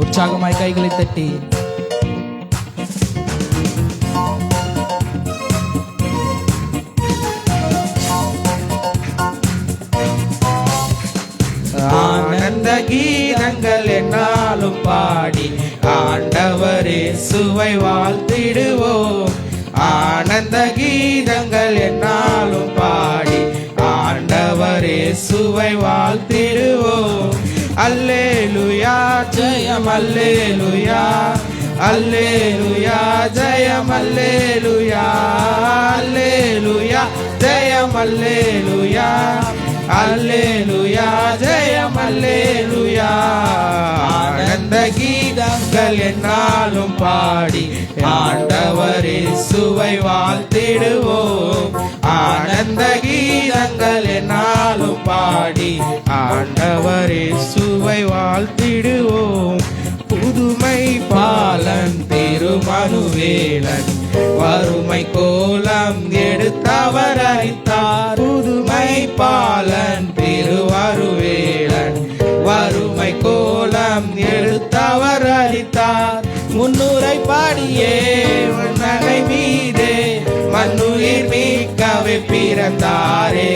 உற்சாகமாய் கைகளை தட்டி ஆனந்த கீதங்கள் என்னாலும் பாடி ஆண்டவரே சுவை வாழ்த்திடுவோம். ஆனந்த கீதங்கள் என்னாலும் பாடி ஆண்டவரே சுவை வாழ்த்திடுவோம். அல்லேலூயா ஜெயம் அல்லேலூயா, அல்லேலூயா ஜெயம் அல்லேலூயா, அல்லேலூயா ஜெயம் அல்லேலூயா, அல்லேலூயா ஜெயம் அல்லேலூயா. ஆனந்த கீதங்கள் என்னாலும் பாடி ஆண்டவரே சுவை வாழ்த்திடுவோம். ஆனந்த கீதங்கள் என்னாலும் பாடி ஆண்டவரே சுவை வாழ்த்திடுவோம். புதுமை பாலன் திருமனுவேலன் வறுமை கோலம் எடுத்தவர் அளித்தார். புதுமை பாலன் திருவருவேலன் வறுமை கோலம் எடுத்தவர் அளித்தார். முன்னுரை பாடியே மன்னனை மீதே மண்ணுயிர் மீட்கவே பிறந்தாரே.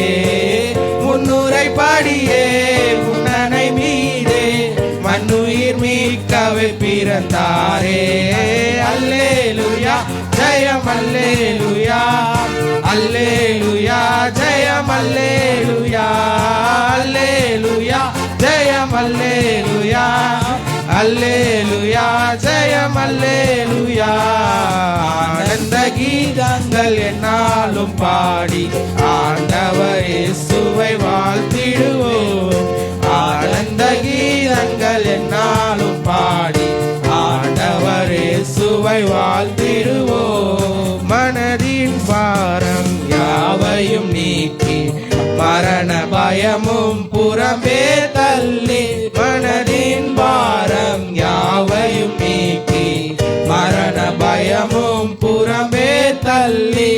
முன்னுரை பாடியே முன்னனை மீதே மண்ணுயிர் மீட்கவே பிறந்தாரே. அல்லேலூயா ஜெயம் அல்லேலூயா, அல்லேலூயா ஜெயம் அல்லேலூயா, அல்லேலூயா ஜெயம் அல்லேலூயா, அல்லேலூயா ஜெயம் அல்லேலூயா. ஆனந்த கீதங்கள் என்னாலும் பாடி ஆண்டவரே சுவை வாழ்த்திடுவோம். ஆனந்த கீதங்கள் என்னாலும் பாடி ஆண்டவரே சுவை வாழ்த்திடுவோம். மனதின் பாரம் யாவையும் நீக்கி மரண பயமும் புறம்பே தள்ளி, மனதின் பாரம் யாவையும் நீக்கி மரண பயமும் புறம்பே தள்ளி,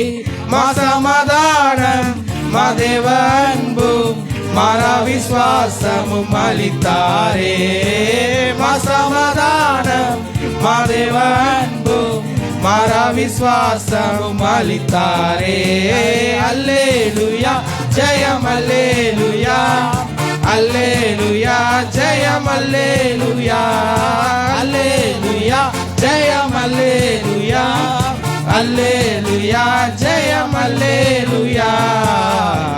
மசமாதானம் மதேவ அன்பும் மரா விசுவாசமும் அளித்தாரே. மசமாதானம் மதேவ அன்பும் மரா விசுவாசமும் அளித்தாரே. அல்லேலூயா ஜெயம் அல்லேலூயா, அல்லேலூயா ஜெயம் அல்லேலூயா, அல்லேலூயா ஜெயம் அல்லேலூயா, அல்லேலூயா ஜெயம் அல்லேலூயா.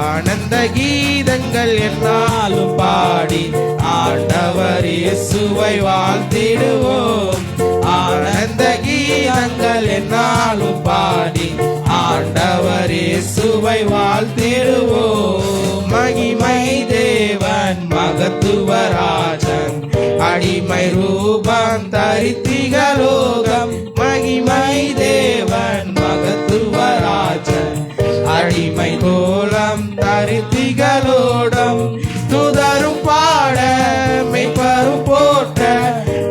ஆனந்த கீதங்கள் என்னாலும் பாடி ஆண்டவர் இயேசுவை வாழ்த்திடுவோம். ஆனந்த கீதங்கள் என்னாலும் பாடி ஆண்டவர் இயேசுவை வாழ்த்திடுவோம். மகிமை தேவன் மகத்துவராஜன் அடிமை ரூபம் தரித்திகலோகம். மகிமை தேவன் மகத்துவராஜன் அடிமை கோலம் தரித்திகலோடம். துதரும் பாட மெய்ப்பரும் போற்ற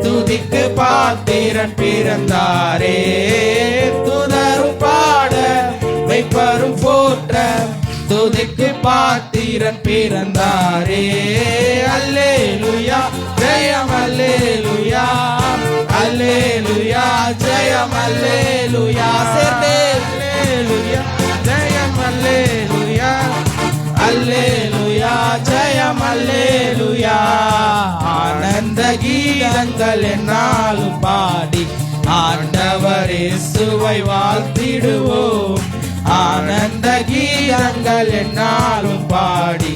துதிக்கு பாத்திரன் பிறந்தாரே. துதரும் பாட மெய்ப்பரும் போற்ற துதிக்கு பாத்திரன் பிறந்தாரே. அல்லேலூயா ஜெயம் அல்லேலூயா, அல்லேலூயா ஜெயம் அல்லேலூயா. அல்லேலூயா ஜெயம் அல்லேலூயா, அல்லேலூயா ஜெயம் அல்லேலூயா. ஆனந்த கீதங்கள் என்னாலும் பாடி ஆண்டவர் இயேசுவை வாழ்த்திடுவோம். ஆனந்த கீதங்கள் என்னாலும் பாடி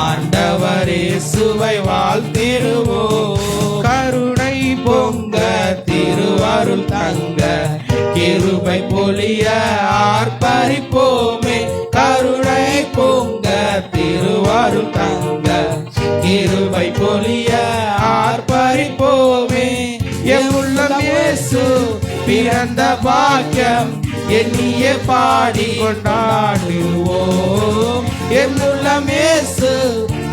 ஆண்டவர் இயேசுவை வாழ்த்திடுவோம். கருணை பொங்க திருவருள் தங்க கிருபை பொழிய ஆர்ப்பரிப்போமே. கருணை பொங்க திருவருள் தங்க கிருபை பொழிய ஆர்ப்பரிப்போமே. என் உள்ளம் இயேசு பிறந்த பாக்கியம் எண்ணிய பாடி கொண்டாடுவோம். என் உள்ளம் இயேசு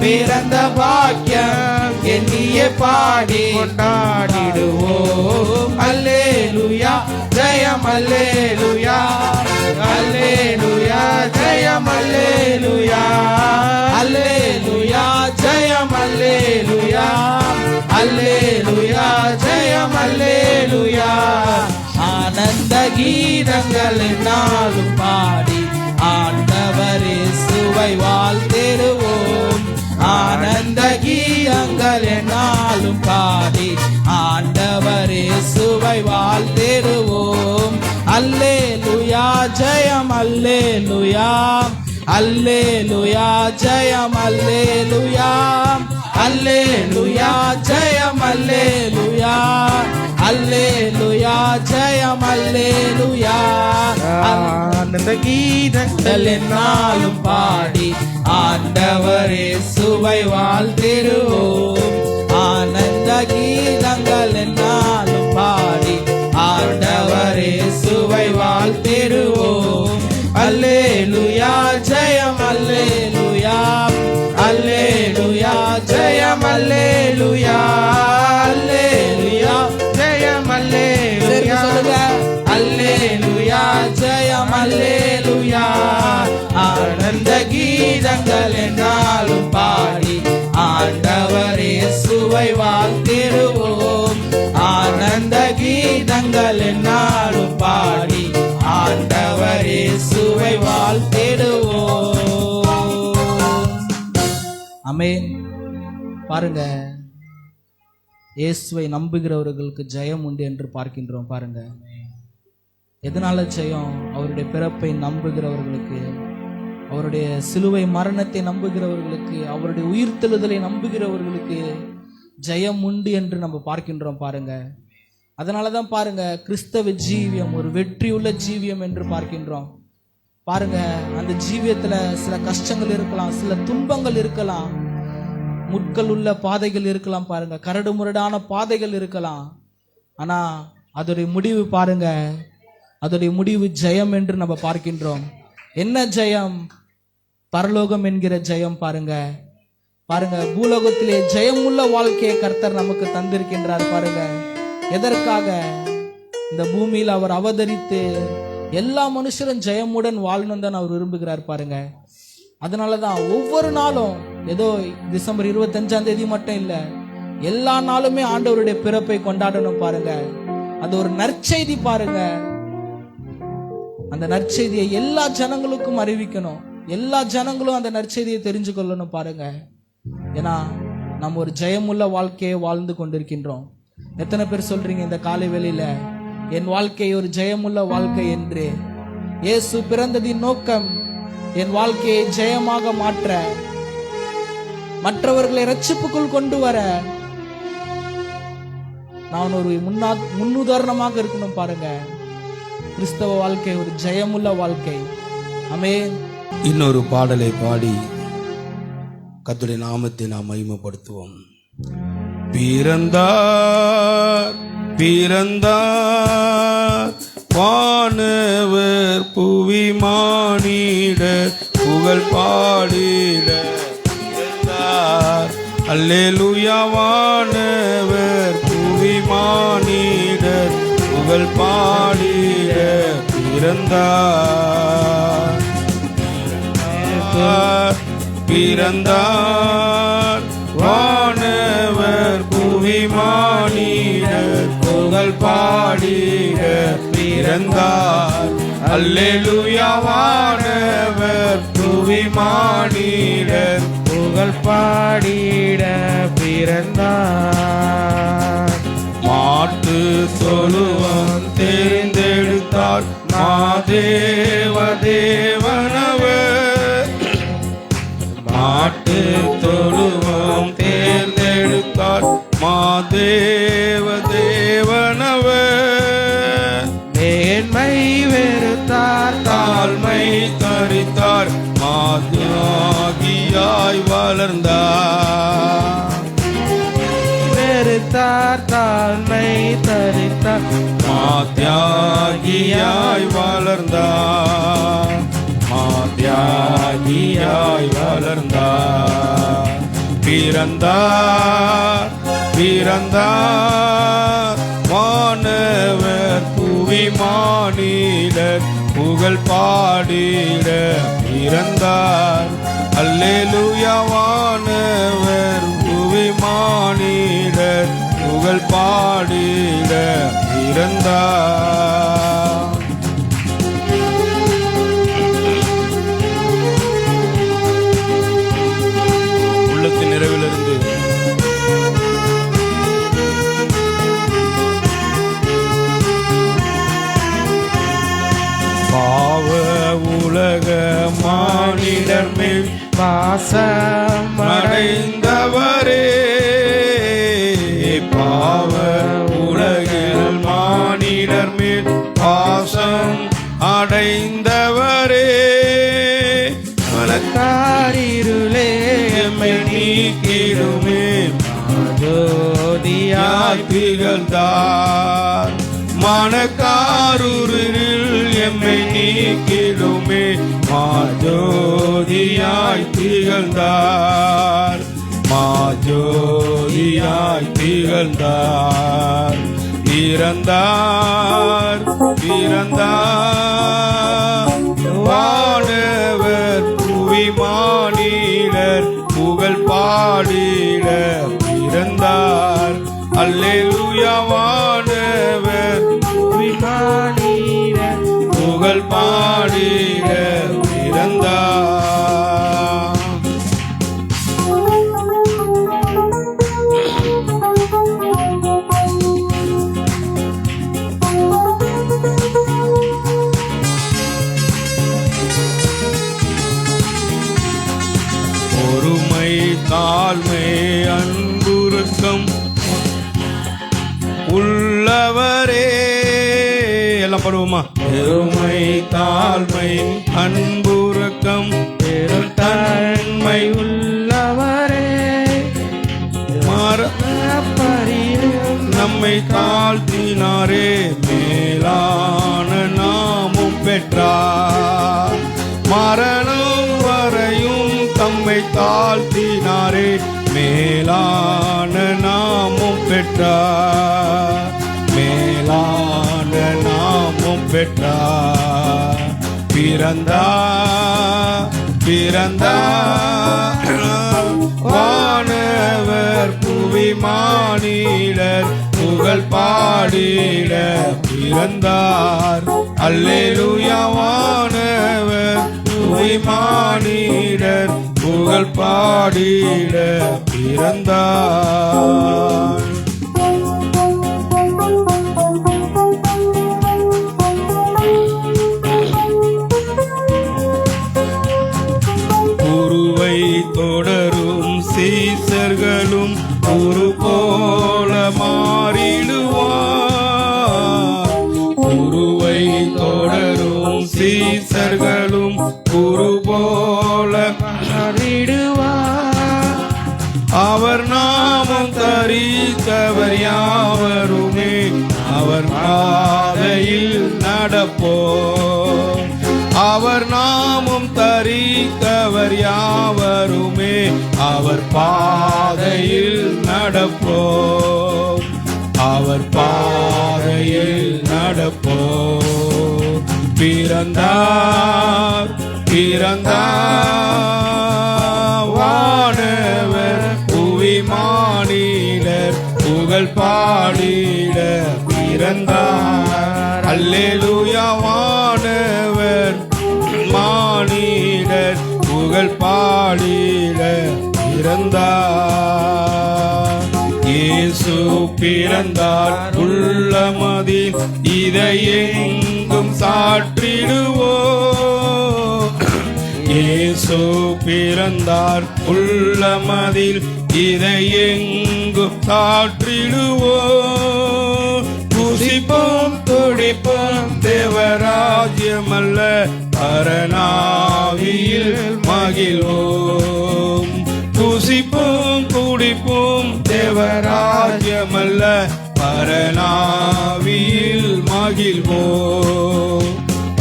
பிறந்த பாக்கியம் எண்ணிய பாடி கொண்டாடிடுவோம். அல்லேலூயா ஜெயம் அல்லேலூயா, அல்லேலூயா ஜெயம் அல்லேலூயா, அல்லேலூயா ஜெயம் அல்லேலூயா, அல்லேலூயா ஜெயம் கீதங்கள் என்னாலும் பாடி ஆண்டவர் இயேசுவை வாழ்த்திடுவோம். ஆனந்த கீதங்கள் என்னாலும் பாடி ஆண்டவர் இயேசுவை வாழ்த்திடுவோம். அல்லேலூயா ஜெயம் அல்லேலூயா, அல்லேலூயா ஜெயம் அல்லேலூயா, அல்லேலூயா ஜெயம் அல்லேலூயா, அல்லேலூயா ஜெயம் அல்லேலூயா. ஆனந்த கீதங்கள் என்னாலும் பாடி ஆண்டவர் இயேசுவை வாழ்த்திடுவோம். ஆனந்த கீதங்கள் என்னாலும் பாடி ஆண்டவர் இயேசுவை வாழ்த்திடுவோம். அல்லேலூயா ஜெயம் அல்லேலூயா, அல்லேலூயா ஜெயம் அல்லேலூயா, அல்லேலூயா ஜெயம் அல்லேலூயா, அல்லேலூயா ஜெயம் அல்லேலூயா. ஆனந்த கீதங்கள் என்னாலும் பாடி ஆண்டவர் இயேசுவை வாழ்த்திடுவோம். ஆனந்த கீதங்கள் என்னாலும் பாடி ஆண்டவர் இயேசுவை வாழ்த்திடுவோம். ஆமென். பாருங்க, இயேசுவை நம்புகிறவர்களுக்கு ஜெயம் உண்டு என்று பார்க்கின்றோம். பாருங்க, எதனால ஜெயம்? அவருடைய பிறப்பை நம்புகிறவர்களுக்கு, அவருடைய சிலுவை மரணத்தை நம்புகிறவர்களுக்கு, அவருடைய உயிர்த்தெழுதலை நம்புகிறவர்களுக்கு ஜெயம் உண்டு என்று நம்ம பார்க்கின்றோம். பாருங்க, அதனாலதான் பாருங்க கிறிஸ்தவ ஜீவியம் ஒரு வெற்றியுள்ள ஜீவியம் என்று பார்க்கின்றோம். பாருங்க, அந்த ஜீவியத்துல சில கஷ்டங்கள் இருக்கலாம், சில துன்பங்கள் இருக்கலாம், முட்கள் உள்ள பாதைகள் இருக்கலாம், பாருங்க கரடு முரடான பாதைகள் இருக்கலாம். ஆனா அதோடைய முடிவு பாருங்க, அதோடைய முடிவு ஜெயம் என்று நம்ம பார்க்கின்றோம். என்ன ஜெயம்? பரலோகம் என்கிற ஜெயம். பாருங்க பாருங்க, பூலோகத்திலே ஜெயமுள்ள வாழ்க்கையை கர்த்தர் நமக்கு தந்திருக்கின்றார். பாருங்க, எதற்காக? இந்த பூமியில் அவர் அவதரித்து எல்லா மனுஷரும் ஜெயமுடன் வாழணும் தான் அவர் விரும்புகிறார். பாருங்க, அதனாலதான் ஒவ்வொரு நாளும், ஏதோ டிசம்பர் 25ஆம் தேதி மட்டும் இல்ல, எல்லா நாளுமே ஆண்டவருடைய பிறப்பை கொண்டாடணும். பாருங்க, அது ஒரு நற்செய்தி. பாருங்க, அந்த நற்செய்தியை எல்லா ஜனங்களுக்கும் அறிவிக்கணும், எல்லா ஜனங்களும் அந்த நற்செய்தியை தெரிஞ்சு கொள்ளணும். பாருங்க, ஏன்னா நம்ம ஒரு ஜெயமுள்ள வாழ்க்கையை வாழ்ந்து கொண்டிருக்கின்றோம். எத்தனை பேர் சொல்றீங்க இந்த காலை வேளையில, என் வாழ்க்கை ஒரு ஜெயமுள்ள வாழ்க்கை என்று? இயேசு பிறந்ததின் நோக்கம் என் வாழ்க்கையை ஜெயமாக மாற்ற, மற்றவர்களை இரட்சிப்புக்குள் கொண்டு வர. நான் ஒரு முன்னுதாரணமாக இருக்கணும். பாருங்க, கிறிஸ்தவ வாழ்க்கை ஒரு ஜெயமுள்ள வாழ்க்கை. ஆமென். இன்னொரு பாடலை பாடி கர்த்தருடைய நாமத்தை நாம் மகிமைப்படுத்துவோம். பிறந்தார் பிறந்தார் வானவர் புவி மானிடர் புகழ் பாடிட பிறந்தார். அல்லேலூயா. வானவர் புவி மானிடர் புகழ் பாடிட பிறந்தார். பிறந்தார் வானவர் புவி மானிடர் புகழ் பாடிட பிறந்தார். அல்லேலூயா. வானவர் புவி மானிடர் புகழ் பாடிட பிறந்தார். மாட்டு தொழுவம் தேர்ந்தெடுத்தார் மாதேவ தேவனவர். மாட்டு தொழுவம் தேர்ந்தெடுத்தார் மாதேவ தேவனவர். மேன்மை வெறுத்தார் தாழ்மை தரித்தார் மாத்தியாகியாய் வளர்ந்தார். வெறுத்தார் தாழ்மை தரித்தார் மாத்தியாகியாய் வளர்ந்தார். மாத்தியாகியாய் வளர்ந்தார். பிறந்தார் பிறந்தார் வானவர் புவி மானிடர் புகழ் பாடிட பிறந்தார். அல்லேலூயா. வானவர் புவி மானிடர் புகழ் பாடிட பிறந்தார். மானிடர் மேல் பாசம் அடைந்தவரே, பாவ உலகில் மானிடர் மேல் பாசம் அடைந்தவரே, மனக்காரிருளே எம்மை நீக்கிடுமே ஜோதியாய் திகழ்ந்தார். மனக்காரூரில் எம்மை நீக்கிடுமே மாஜோதியாய் திகழ்ந்தார், மாஜோதியாய் திகழ்ந்தார். பிறந்தார் பிறந்தார் வானவர் புவி மானிடர் புகழ் பாடிட பிறந்தார். அல்லேலூயா வானவர் புவி மானிடர் புகழ் பாடிட பிறந்தார். பொறுமை தாழ்மை அன்புருக்கம் உள்ளவரே, எல்லாம் பாடுவோமா? பெருமை தாழ்மை அன்புருக்கம் பெருந்தன்மை உள்ளவரே, நம்மை தாழ்த்தினாரே, மேலான நாமும் பெற்றார். மரணம் வரையும் தம்மை தாழ்த்தினாரே, மேலான நாமும் பெற்றார், மேலான நாமும் பெற்றார். பிறந்தார் பிறந்தார் வானவர் புவி மானிடர் புகழ் பாடிட பிறந்தார். அல்லேலூயா வானவர் புவி மானிடர் புகழ் பாடிட பிறந்தார். குருவை தொடரும் சீசர்களும் குரு போல மாறிடுவார். குருவை தொடரும் சீசர்களும் குரு போல மாறிடுவார். அவர் நாமம் தரித்தவர் யாவருமே அவர் பாதையில் நடப்போம். அவர் நாமம் தரித்தவர் யாவருமே அவர் பாதையில் நடப்போம், அவர் பாதையில் நடப்போம். பிறந்தார் பிறந்தார் வானவர் புவி மானிடர் புகழ் பாடிட பிறந்தார். அல்லேலூயா வானவர் மானிடர் புகழ் பாடிட பிறந்தார். இயேசு பிறந்தார் உள்ளமதில் இதை எங்கும் சாற்றிடுவோம். இயேசு பிறந்தார் உள்ளமதில் இதை எங்கும் சாற்றிடுவோம். புசிப்போம் துடிப்போம் தேவராஜ்யமல்ல பரநாவியில் மகிழ்வோம். புசிப்போம் குடிப்போம் தேவராஜ்யமல்ல பரநாவியில் மகிழ்வோம்,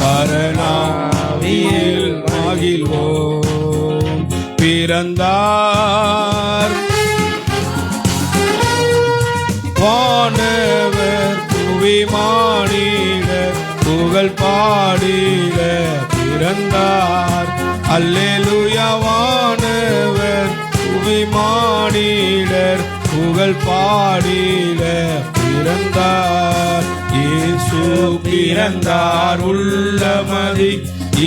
பரநாவியில் மகிழ்வோம். பிறந்தார் வானவர் புவி மானிடர் புகழ் பாடிட பிறந்தார். அல்லேலூயா வானவர் புவி மானிடர் புகழ் பாடிட பிறந்தார். இயேசு பிறந்தார் உள்ளமதி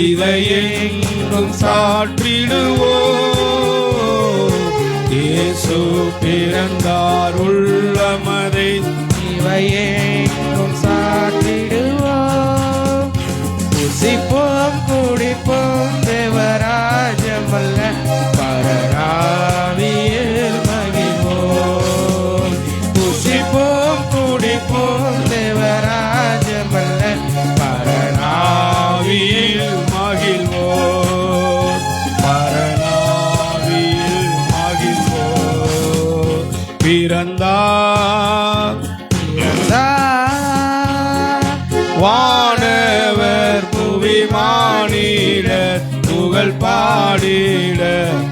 இதை எங்கும் சாற்றிடுவோம். இயேசு பிறந்தார் உள்ளமதை இவை எங்கும் சாற்றிடுவோம். புசிப்போம் குடிப்போம் தேவராஜம் பிறந்தார். வானவர் புவி மானிடர் புகழ் பாடிட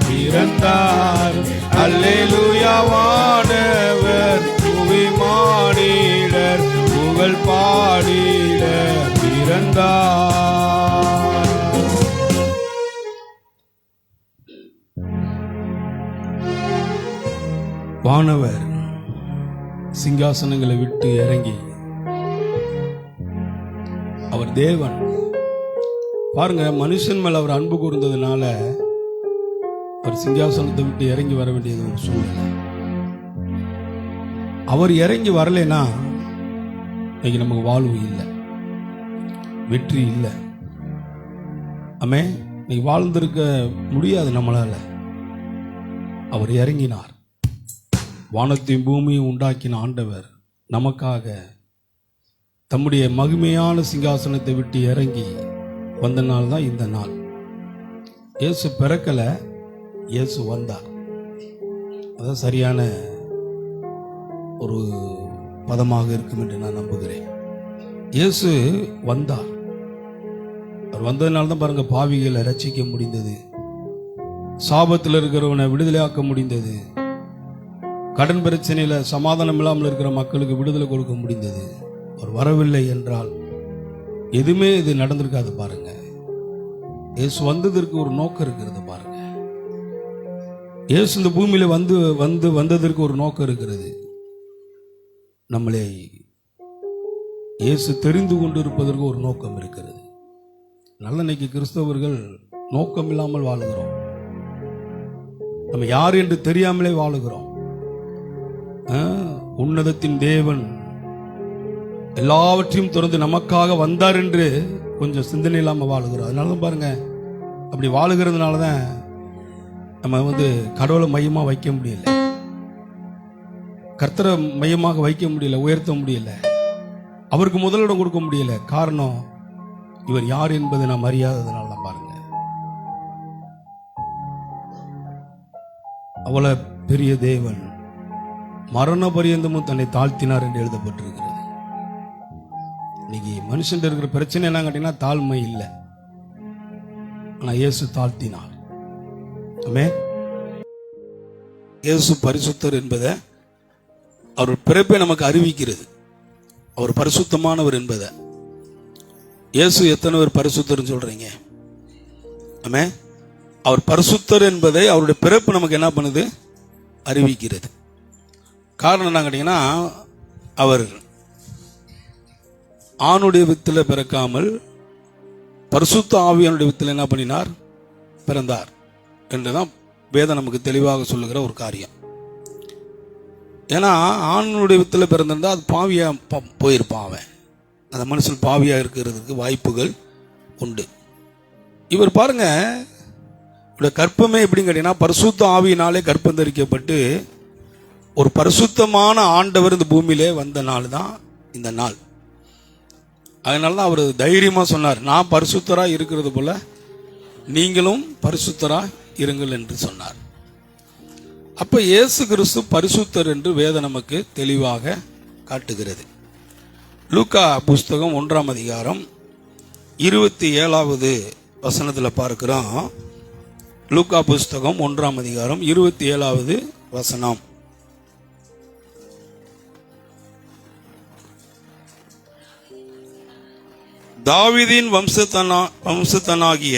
பிறந்தார். அல்லேலூயா. வானவர் புவி மானிடர் புகழ் பாடிட பிறந்தார். வானவர் சிங்காசனங்களை விட்டு இறங்கி, அவர் தேவன் பாருங்க, மனுஷன் மேல அவர் அன்பு கூர்ந்ததுனால அவர் சிங்காசனத்தை விட்டு இறங்கி வர வேண்டியது ஒரு சூழ்நிலை. அவர் இறங்கி வரலைன்னா இன்னைக்கு நமக்கு வாழ்வு இல்லை, வெற்றி இல்லை. ஆமே, இன்னைக்கு வாழ்ந்திருக்க முடியாது நம்மளால. அவர் இறங்கினார். வானத்தையும் பூமியும் உண்டாக்கின ஆண்டவர் நமக்காக தம்முடைய மகிமையான சிங்காசனத்தை விட்டு இறங்கி வந்த நாள் தான் இந்த நாள். இயேசு பிறக்கல, இயேசு வந்தார். அதான் சரியான ஒரு பதமாக இருக்கும் என்று நான் நம்புகிறேன். இயேசு வந்தார். அவர் வந்ததுனால தான் பாருங்க, பாவிகளை ரட்சிக்க முடிந்தது, சாபத்தில் இருக்கிறவனை விடுதலையாக்க முடிந்தது, கடன் பிரச்சனையில சமாதானம் இல்லாமல் இருக்கிற மக்களுக்கு விடுதலை கொடுக்க முடிந்தது. அவர் வரவில்லை என்றால் எதுவுமே இது நடந்திருக்காது. பாருங்க, இயேசு வந்ததற்கு ஒரு நோக்கம் இருக்கிறது. பாருங்க, இயேசு இந்த பூமியில வந்ததற்கு ஒரு நோக்கம் இருக்கிறது. நம்மளை இயேசு தெரிந்து கொண்டு இருப்பதற்கு ஒரு நோக்கம் இருக்கிறது. நல்ல இன்னைக்கு கிறிஸ்தவர்கள் நோக்கம் இல்லாமல் வாழுகிறோம். நம்ம யார் என்று தெரியாமலே வாழுகிறோம். உன்னதத்தின் தேவன் எல்லாவற்றையும் திறந்து நமக்காக வந்தார் என்று கொஞ்சம் சிந்தனை இல்லாம வாழுகிறோம். அதனாலதான் பாருங்க, அப்படி வாழுகிறதுனாலதான் நம்ம கடவுளை மையமா வைக்க முடியல, கர்த்தரை மையமாக வைக்க முடியல, உயர்த்த முடியல, அவருக்கு முதலிடம் கொடுக்க முடியல. காரணம், இவர் யார் என்பதை நாம் அறியாததுனால தான். பாருங்க, அவ்வளவு பெரிய தேவன் மரண பரியந்தமும் தன்னை தாழ்த்தினார் என்று எழுதப்பட்டிருக்கிறது. இன்னைக்கு மனுஷன் இருக்கிற பிரச்சனை என்ன கேட்டீங்கன்னா, தாழ்மை இல்லை, ஆனா இயேசு தாழ்த்தினார். ஆமென். இயேசு பரிசுத்தர் என்பதை அவர் பிறப்பை நமக்கு அறிவிக்கிறது. அவர் பரிசுத்தமானவர் என்பதை. இயேசு எத்தனை பேர் பரிசுத்தர்னு சொல்றீங்க? ஆமென். அவர் பரிசுத்தர் என்பதை அவருடைய பிறப்பு நமக்கு என்ன பண்ணுது? அறிவிக்கிறது. காரணம் என்ன கேட்டீங்கன்னா, அவர் ஆணுடைய வித்தில் பிறக்காமல் பரிசுத்த ஆவியானுடைய வித்தில் என்ன பண்ணினார்? பிறந்தார் என்றுதான் வேதம் நமக்கு தெளிவாக சொல்லுகிற ஒரு காரியம். ஏன்னா ஆணுடைய வித்தில் பிறந்திருந்தா அது பாவியா போயிருப்பான். அவன் அந்த மனுஷன் பாவியா இருக்கிறதுக்கு வாய்ப்புகள் உண்டு. இவர் பாருங்க, இவருடைய கற்பமே எப்படின்னு கேட்டீங்கன்னா, பரிசுத்த ஆவியினாலே கற்பம் தரிக்கப்பட்டு ஒரு பரிசுத்தமான ஆண்டவர் இந்த பூமியிலே வந்த நாள் தான் இந்த நாள். அதனால தான் அவர் தைரியமா சொன்னார், நான் பரிசுத்தரா இருக்கிறது போல நீங்களும் பரிசுத்தரா இருங்கள் என்று சொன்னார். அப்ப இயேசு கிறிஸ்து பரிசுத்தர் என்று வேதம் நமக்கு தெளிவாக காட்டுகிறது. லூக்கா புஸ்தகம் 1ஆம் அதிகாரம் 27வது வசனத்தில் பார்க்கிறோம். லூக்கா புஸ்தகம் 1ஆம் அதிகாரம் 27வது வசனம். தாவீதின் வம்சத்தனாகிய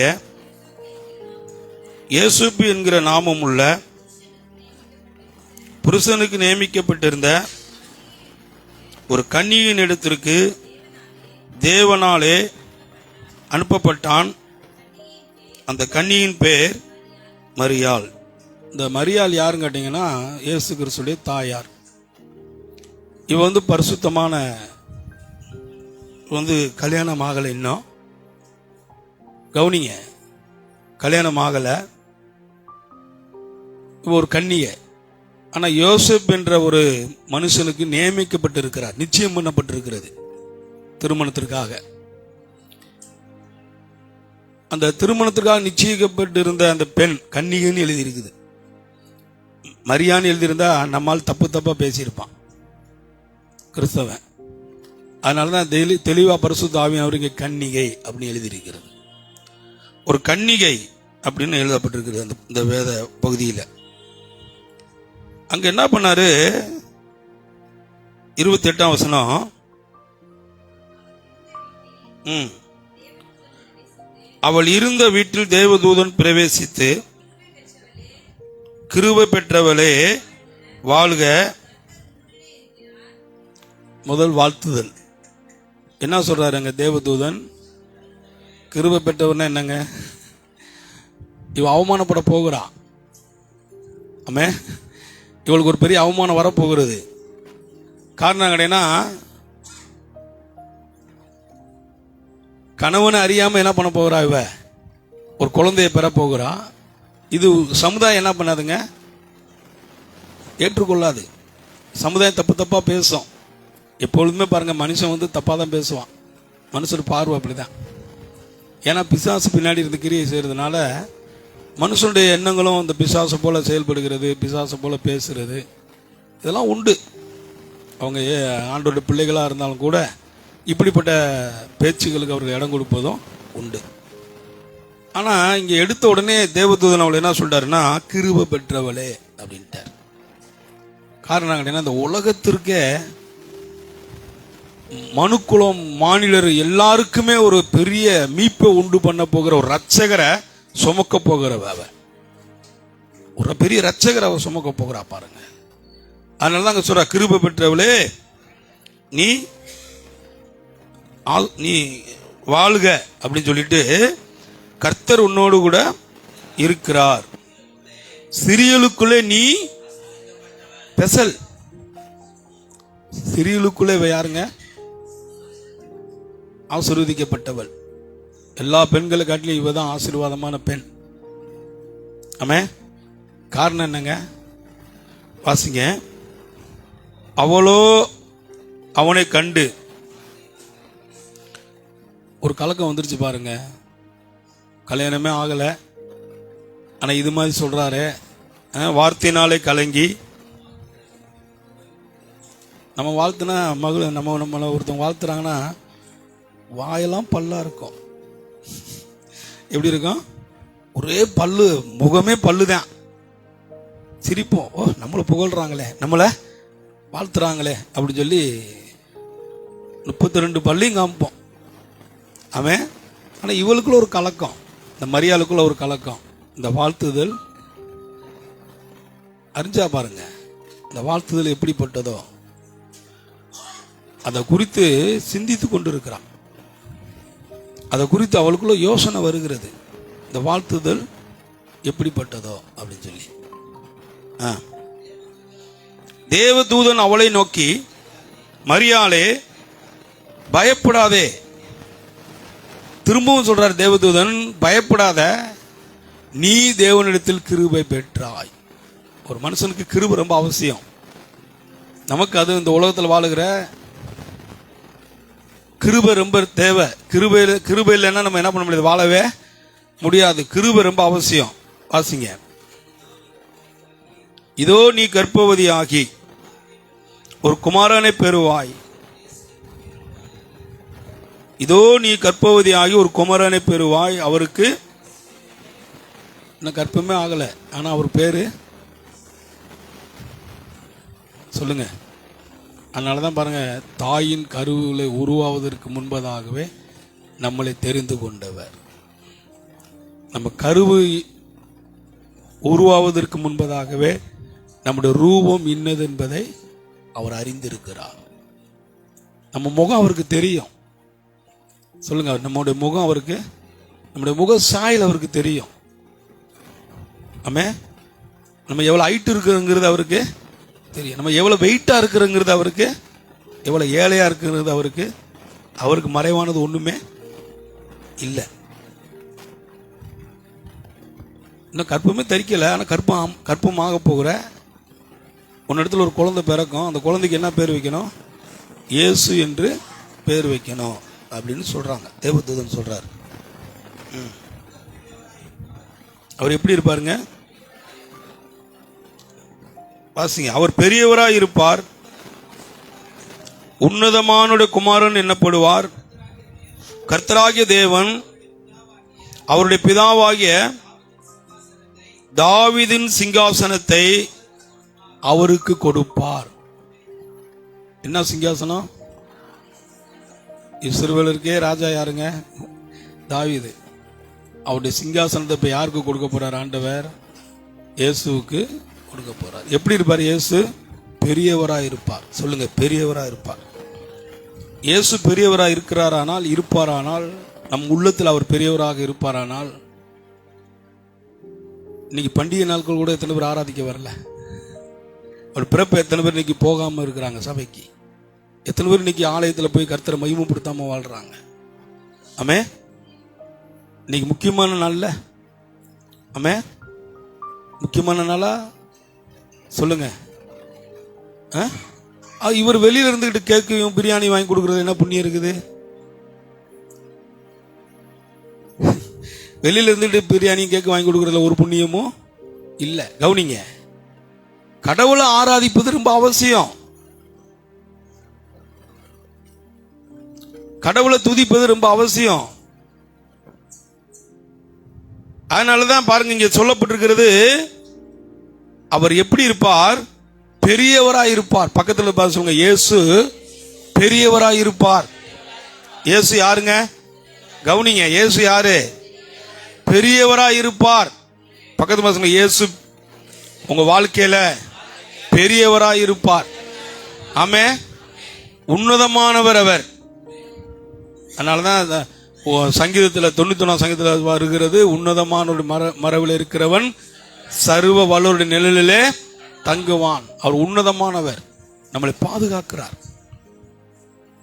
இயேசுப்பு என்கிற நாமம் உள்ள புருஷனுக்கு நியமிக்கப்பட்டிருந்த ஒரு கன்னியின் இடத்திற்கு தேவனாலே அனுப்பப்பட்டான். அந்த கன்னியின் பேர் மரியாள். இந்த மரியாள் யாருன்னு கேட்டீங்கன்னா, இயேசு கிறிஸ்துடைய தாயார். இவ பரிசுத்தமான, கல்யாணம் ஆகலை, இன்னும் கவுனிங்க, கல்யாணம் ஆகலை, இவ ஒரு கன்னிகை. ஆனா யோசேப் என்ற ஒரு மனுஷனுக்கு நியமிக்கப்பட்டிருக்கிறார், நிச்சயம் பண்ணப்பட்டிருக்கிறது திருமணத்திற்காக. அந்த திருமணத்திற்காக நிச்சயிக்கப்பட்டிருந்த அந்த பெண் கன்னிகைன்னு எழுதியிருக்குது. மரியான்னு எழுதியிருந்தா நம்மால் தப்பா பேசியிருப்பான் கிறிஸ்தவன். அதனாலதான் தெளிவா பரிசுத்த ஆவியானவர் இங்கே கன்னிகை அப்படின்னு எழுதியிருக்கிறது. ஒரு கன்னிகை அப்படின்னு எழுதப்பட்டிருக்கிறது இந்த வேத பகுதியில். அங்க என்ன பண்ணாரு? 28ஆம் வசனம், அவள் இருந்த வீட்டில் தேவதூதன் பிரவேசித்து, கிருபை பெற்றவளே வாழ்க. முதல் வாழ்த்துதல் என்ன சொல்றாரு அங்க தேவதூதன்? கிருபை பெற்றவர்னா என்னங்க? இவ அவமானப்பட போகிறான். ஆமே, இவளுக்கு ஒரு பெரிய அவமானம் வரப்போகிறது. காரணம் கிடையாது, கணவனை அறியாம என்ன பண்ண போகிறா? இவ ஒரு குழந்தையை பெற போகிறா. இது சமுதாயம் என்ன பண்ணாதுங்க? ஏற்றுக்கொள்ளாது. சமுதாயம் தப்பா பேசும். எப்பொழுதுமே பாருங்க, மனுஷன் தப்பா தான் பேசுவான். மனுஷர் பார்வை அப்படிதான். ஏன்னா பிசாசு பின்னாடி இருந்து கிரியை செய்யறதுனால மனுஷனுடைய எண்ணங்களும் அந்த பிசாசு போல செயல்படுகிறது, பிசாசு போல பேசுறது, இதெல்லாம் உண்டு. அவங்க ஆண்டோட பிள்ளைகளாக இருந்தாலும் கூட இப்படிப்பட்ட பேச்சுகளுக்கு அவர்கள் இடம் கொடுப்பதும் உண்டு. ஆனால் இங்கே எடுத்த உடனே தேவதூதன் அவளை என்ன சொல்றாருன்னா, கிருபை பெற்றவளே அப்படின்ட்டார். காரணம் கிடையாது, இந்த உலகத்திற்கே மனுக்குலம் மாநிலர் எல்லாருக்குமே ஒரு பெரிய மீட்பை உண்டு பண்ண போகிற ஒரு ரட்சகரை சுமக்க போகிறவ. ஒரு பெரிய ரட்சகரை அவ சுமக்க போகிறா பாருங்க. அதனாலதான் அங்க சொல்ற, கிருபை பெற்றவளே நீ வாழ்க அப்படின்னு சொல்லிட்டு, கர்த்தர் உன்னோடு கூட இருக்கிறார். சிறியலுக்குள்ளே நீ பெசல். சிறியலுக்குள்ளே யாருங்க? ஆசீர்வதிக்கப்பட்டவள். எல்லா பெண்களை காட்டிலும் இவதான் ஆசீர்வாதமான பெண். ஆமே. காரணம் என்னங்க? வாசிங்க. அவளோ அவனை கண்டு, ஒரு கலக்கம் வந்துருச்சு பாருங்க. கல்யாணமே ஆகல, ஆனா இது மாதிரி சொல்றாரு, வார்த்தையினாலே கலங்கி. நம்ம வாழ்த்துனா நம்மளை ஒருத்தவங்க வாழ்த்துறாங்கன்னா வாயெல்லாம் பல்லா இருக்கும். எப்படி இருக்கும்? ஒரே பல்லு, முகமே பல்லுதான். சிரிப்போம், ஓ நம்மளை புகழ்றாங்களே, நம்மளை வாழ்த்துறாங்களே அப்படின்னு சொல்லி 32 பல்லையும் காமிப்போம். அவன் ஆனால் இவளுக்குள்ள ஒரு கலக்கம், இந்த மரியாளுக்குள்ள ஒரு கலக்கம். இந்த வாழ்த்துதல் அறிஞ்சா பாருங்க, இந்த வாழ்த்துதல் எப்படிப்பட்டதோ அதை குறித்து சிந்தித்து கொண்டு இருக்கிறான். அதை குறித்து அவளுக்குள்ள யோசனை வருகிறது, இந்த வாழ்த்துதல் எப்படிப்பட்டதோ அப்படின்னு சொல்லி. தேவதூதன் அவளை நோக்கி, மரியாளே பயப்படாதே. திரும்பவும் சொல்றார் தேவதூதன், பயப்படாத, நீ தேவனிடத்தில் கிருபை பெற்றாய். ஒரு மனுஷனுக்கு கிருபை ரொம்ப அவசியம். நமக்கு அது இந்த உலகத்தில் வாழுகிற கிருபை ரொம்ப தேவை. கிருபை இல்லைன்னா நம்ம என்ன பண்ண முடியாது? வாழவே முடியாது. கிருபை ரொம்ப அவசியம். வாசிங்க. இதோ நீ கர்ப்பவதி ஆகி ஒரு குமாரனை பெறுவாய். இதோ நீ கர்ப்பவதி ஆகி ஒரு குமாரனை பெறுவாய். அவருக்கு இன்னும் கர்ப்பமே ஆகல, ஆனா அவர் பேரு சொல்லுங்க. அதனாலதான் பாருங்க, தாயின் கருவிலை உருவாவதற்கு முன்பதாகவே நம்மளை தெரிந்து கொண்டவர். நம்ம கருவு உருவாவதற்கு முன்பதாகவே நம்முடைய ரூபம் இன்னது என்பதை அவர் அறிந்திருக்கிறார். நம்ம முகம் அவருக்கு தெரியும். சொல்லுங்க, நம்முடைய முகம் அவருக்கு, நம்முடைய முக சாயல் அவருக்கு தெரியும். ஆமே. நம்ம எவ்வளவு ஹைட் இருக்குங்கிறது அவருக்கு தெரியும். நம்ம எவ்வளவு வெயிட்டா இருக்கிறோங்கிறது அவருக்கு, எவ்வளவு ஏழையா இருக்கிறது அவருக்கு மறைவானது ஒண்ணுமே இல்லை. இன்னும் கற்பமே தரிக்கல, ஆனா கற்பமாக போகிற உன்னிடத்துல ஒரு குழந்தை பிறக்கும். அந்த குழந்தைக்கு என்ன பேர் வைக்கணும்? இயேசு என்று பேர் வைக்கணும் அப்படின்னு சொல்றாங்க. தேவதூதன் சொல்றாரு. அவர் எப்படி இருப்பாருங்க? வாசிங்க. அவர் பெரியவராய் இருப்பார், உன்னதமானுடைய குமாரன் என்னப்படுவார். கர்த்தராகிய தேவன் அவருடைய பிதாவாகிய தாவீதின் சிங்காசனத்தை அவருக்கு கொடுப்பார். என்ன சிங்காசனம்? இஸ்ரவேலருக்கே ராஜா யாருங்க? தாவீது. அவருடைய சிங்காசனத்தை இப்ப யாருக்கு கொடுக்க போறார் ஆண்டவர்? இயேசுவுக்கு கொடுக்க போறார். எப்படி இருப்பார் இயேசு? பெரியவராய் இருப்பார். சொல்லுங்க, பெரியவராய் இருப்பார். இயேசு பெரியவராய் இருக்கிறாரானால், இருப்பாரானால், நம் உள்ளத்தில் அவர் பெரியவராக இருப்பாரானால், இன்னைக்கு பண்டிகை நாட்கள் கூட எத்தனை பேர் ஆராதிக்க வரல? அவர் பிறப்பு எத்தனை பேர் இன்னைக்கு போகாம இருக்கிறாங்க சபைக்கு? எத்தனை பேர் இன்னைக்கு ஆலயத்தில் போய் கர்த்தரை மகிமைப்படுத்தாம வாழ்றாங்க? ஆமே. இன்னைக்கு முக்கியமான நாள்ல, ஆமே, முக்கியமான நாளா சொல்லுங்க. இவர் வெளியில இருந்துகிட்டு கேக்கையும் பிரியாணி வாங்கி கொடுக்கறது என்ன புண்ணியம் இருக்குது? வெளியில இருந்துட்டு பிரியாணி கேக்கு வாங்கி கொடுக்கறதுல ஒரு புண்ணியமும் இல்ல. கவனிங்க, கடவுளை ஆராதிப்பது ரொம்ப அவசியம். கடவுளை துதிப்பது ரொம்ப அவசியம். அதனாலதான் பாருங்க, இங்க சொல்லப்பட்டிருக்கிறது, அவர் எப்படி இருப்பார்? பெரியவராய் இருப்பார். பக்கத்துல பார்த்து சொல்லுங்க, இயேசு பெரியவராய் இருப்பார். இயேசு யாருங்க? கவனிங்க, இயேசு யாரு? பெரியவராய் இருப்பார். பக்கத்துல பார்த்து சொல்லுங்க, இயேசு உங்க வாழ்க்கையில பெரியவராய் இருப்பார். ஆமே, உன்னதமானவர் அவர். அதனாலதான் சங்கீதத்தில் 91 சங்கீதத்தில் வருகிறது, உன்னதமான ஒரு மரவில் இருக்கிறவன் சர்வ வல்லவருடைய நிழலிலே தங்குவான். அவர் உன்னதமானவர், நம்மளை பாதுகாக்கிறார்.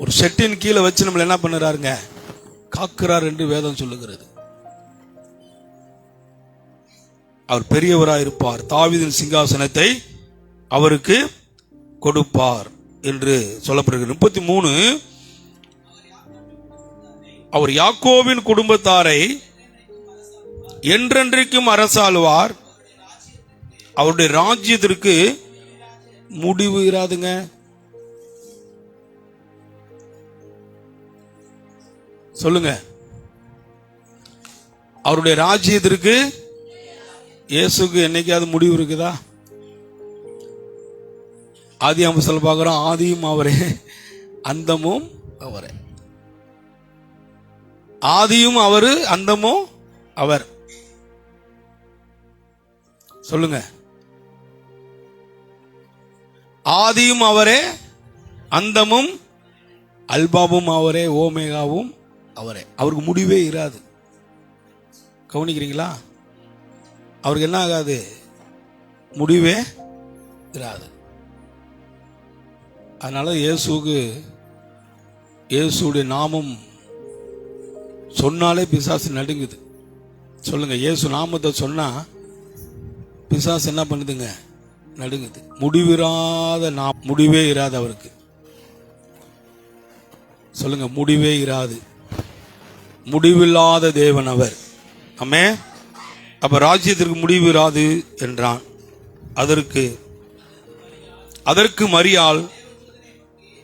ஒரு செட்டின் கீழே வச்சு நம்மளை என்ன பண்ணுறாருங்க? காக்கிறார் என்று வேதம் சொல்லுகிறது. அவர் பெரியவராய் இருப்பார், தாவீதின் சிங்காசனத்தை அவருக்கு கொடுப்பார் என்று சொல்லப்படுகிறது. 33, அவர் யாக்கோபின் குடும்பத்தாரை என்றென்றைக்கும் அரசாளுவார், அவருடைய ராஜ்யத்திற்கு முடிவு இராதுங்க. சொல்லுங்க, அவருடைய ராஜ்யத்திற்கு இயேசுக்கு என்னைக்காவது முடிவு இருக்குதா? ஆதி அம்சல் பார்க்கிறோம், ஆதியும் அவரே அந்தமும் அவரே. ஆதியும் அவரு, அந்தமும் அவர். சொல்லுங்க, ஆதியும் அவரே, அந்தமும் அல்பாவும் அவரே, ஓமேகாவும் அவரே. அவருக்கு முடிவே இராது. கவனிக்கிறீங்களா? அவருக்கு என்ன ஆகாது? முடிவே இராது. அதனால இயேசுடைய நாமம் சொன்னாலே பிசாசு நடுங்குது. சொல்லுங்க, இயேசு நாமத்தை சொன்னா பிசாசு என்ன பண்ணுதுங்க? நடுங்குது. முடிவிராத முடிவே இராது அவருக்கு. சொல்லுங்க, முடிவே இராது. முடிவில்லாத தேவன் அவர். ஆமே. அப்ப ராஜ்யத்திற்கு முடிவு இராது என்றான். அதற்கு மரியாள்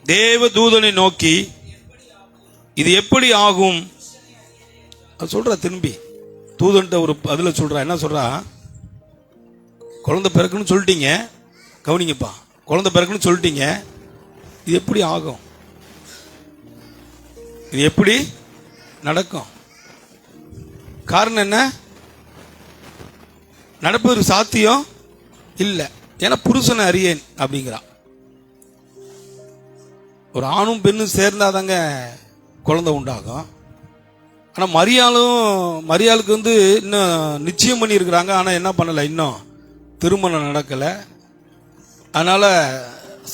தேவ தூதனை நோக்கி, இது எப்படி ஆகும் சொல்ற? திரும்பி தூதன்ட்ட ஒரு பதில சொல்றா. என்ன சொல்றா? குழந்தை பிறக்குன்னு சொல்லிட்டீங்க. கவனிங்கப்பா, குழந்தை பிறக்குன்னு சொல்லிட்டீங்க, இது எப்படி ஆகும்? இது எப்படி நடக்கும்? காரணம் என்ன? நடப்பது சாத்தியம் இல்லை. ஏன்னா புருஷனை அறியேன் அப்படிங்கிறான். ஒரு ஆணும் பெண்ணும் சேர்ந்தாதாங்க குழந்தை உண்டாகும். ஆனால் மரியாளுக்கு இன்னும் நிச்சயம் பண்ணி இருக்கிறாங்க. ஆனால் என்ன பண்ணலை, இன்னும் திருமணம் நடக்கலை. அதனால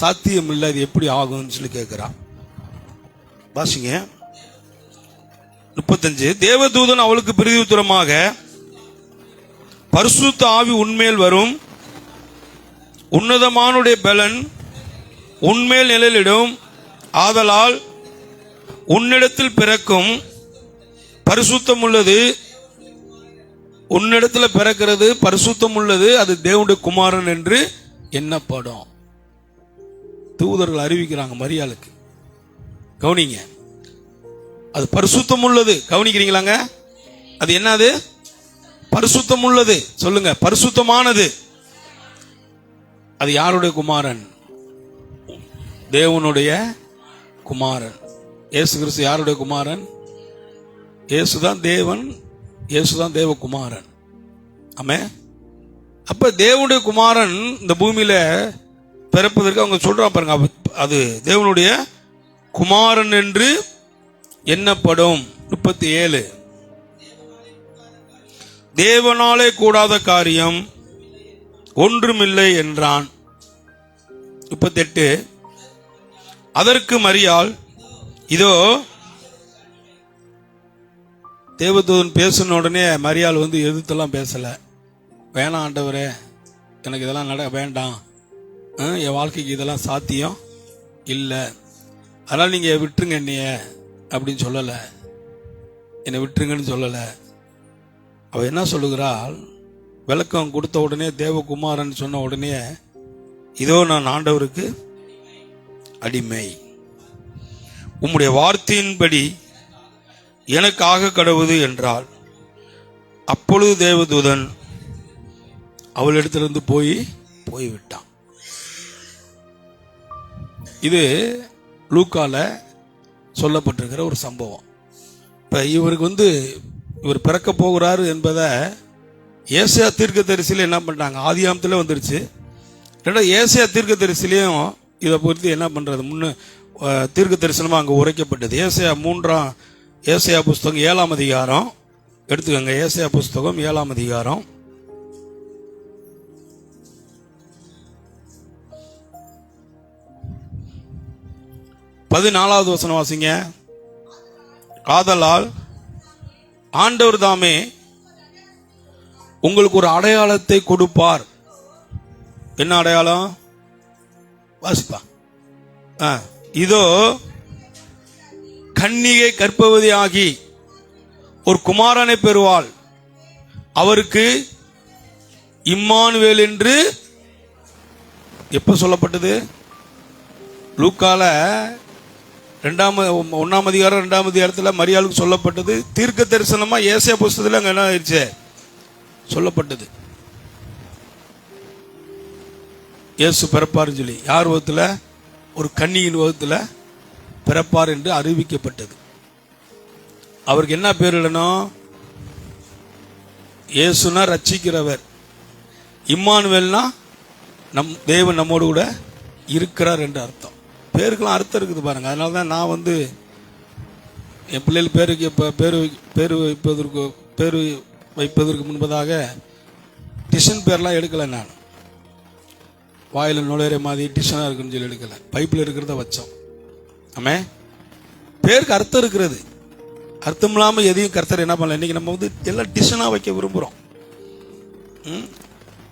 சாத்தியம் இல்லை, இது எப்படி ஆகும்னு சொல்லி கேட்கிறான். வாசிங்க 35. தேவதூதன் அவளுக்கு பிரதியுத்தரமாக, பரிசுத்த ஆவி உன்மேல் வரும், உன்னதமானுடைய பலன் உன்மேல் நிழலிடும், ஆதலால் உன்னிடத்தில் பிறக்கும் பரிசுத்தம் உள்ளது, உன்னிடத்தில் பிறக்கிறது பரிசுத்தம் உள்ளது, அது தேவனுடைய குமாரன் என்று எண்ணப்படும். தூதர்கள் அறிவிக்கிறாங்க மரியாளுக்கு. கவனிங்க, அது பரிசுத்தம் உள்ளது. கவனிக்கிறீங்களாங்க? அது என்னது? பரிசுத்தம் உள்ளது. சொல்லுங்க, பரிசுத்தமானது. அது யாருடைய குமாரன்? தேவனுடைய குமாரன். இயேசு கிறிஸ்து யாருடைய குமாரன்? இயேசுதான் தேவன், இயேசுதான் தேவகுமாரன். ஆமென். அப்ப தேவனுடைய குமாரன் இந்த பூமியில பிறப்பதற்கு அவங்க சொல்றாங்க பாருங்க, அது தேவனுடைய குமாரன் என்று எண்ணப்படும். 37, தேவனாலே கூடாத காரியம் ஒன்றுமில்லை என்றான். 38, அதற்கு மரியாள், இதோ தேவதூதன் பேசின உடனே மரியாள் எதிர்த்தெல்லாம் பேசல. வேணாம் ஆண்டவரே, எனக்கு இதெல்லாம் வேண்டாம், என் வாழ்க்கைக்கு இதெல்லாம் சாத்தியம் இல்லை, அதனால் நீங்க விட்டுருங்க என்னைய அப்படின்னு சொல்லலை. என்னை விட்டுருங்கன்னு சொல்லலை. அவ என்ன சொல்லுகிறாள்? விளக்கம் கொடுத்த உடனே, தேவகுமாரன் சொன்ன உடனே, இதோ நான் ஆண்டவருக்கு அடிமை, உம்முடைய வார்த்தையின்படி எனக்காக கடவுது என்றாள். அப்பொழுது தேவதூதன் அவளிடத்திலிருந்து போய்விட்டான். இது லூக்கால சொல்லப்பட்டிருக்கிற ஒரு சம்பவம். இப்ப இவருக்கு இவர் பிறக்க போகிறாரு என்பதை ஏசாயா தீர்க்கதரிசியில என்ன பண்றாங்க? ஆதியாகமத்திலே வந்துருச்சு. ஏசாயா தீர்க்கதரிசிலையும் இதை பொறுத்து என்ன பண்றது? தீர்க்க தரிசனமா அங்க உரைக்கப்பட்டது. ஏசாயா புஸ்தகம் 7ஆம் அதிகாரம் எடுத்துக்கோங்க. ஏசாயா புஸ்தகம் 7ஆம் அதிகாரம் 14வது வசனம் வாசிங்க. ஆதலால் ஆண்டவர் தாமே உங்களுக்கு ஒரு அடையாளத்தை கொடுப்பார். என்ன அடையாளம்? வாசிப்பா. இதோ கன்னிகை கர்ப்பவதி ஆகி ஒரு குமாரனை பெறுவாள், அவருக்கு இம்மானுவேல் என்று எப்ப சொல்லப்பட்டது? லூக்கால 1ஆம் அதிகாரம் 2ஆம் அதிகாரத்தில் மரியாளுக்கு சொல்லப்பட்டது. தீர்க்க தரிசனமா ஏசாயா புஸ்தகத்தில் அங்க என்ன ஆயிடுச்சு? சொல்லப்பட்டது. இயேசு பிறப்பார் சொல்லி யார் வகுத்துல? ஒரு கன்னியின் வகுத்துல பிறப்பார் என்று அறிவிக்கப்பட்டது. அவருக்கு என்ன பேர் இடணும்? இயேசுனா ரட்சிக்கிறவர், இம்மானுவேல்னா தேவன் நம்மோடு கூட இருக்கிறார் என்று அர்த்தம். பேருக்கெல்லாம் அர்த்தம் இருக்குது பாருங்க. அதனால தான் நான் என் பிள்ளைகள் பேரு வைப்பதற்கு முன்பதாக டிஷன் பேர்லாம் எடுக்கலை. நான் வாயில் நுழையிற மாதிரி டிஷனாக இருக்குன்னு சொல்லி எடுக்கலை. பைப்பில் இருக்கிறத வச்சோம். ஆமே, பேருக்கு அர்த்தம் இருக்கிறது. அர்த்தம் இல்லாமல் எதையும் கர்த்தர் என்ன பண்ணல. இன்னைக்கு நம்ம எல்லாம் டிஷனாக வைக்க விரும்புகிறோம்.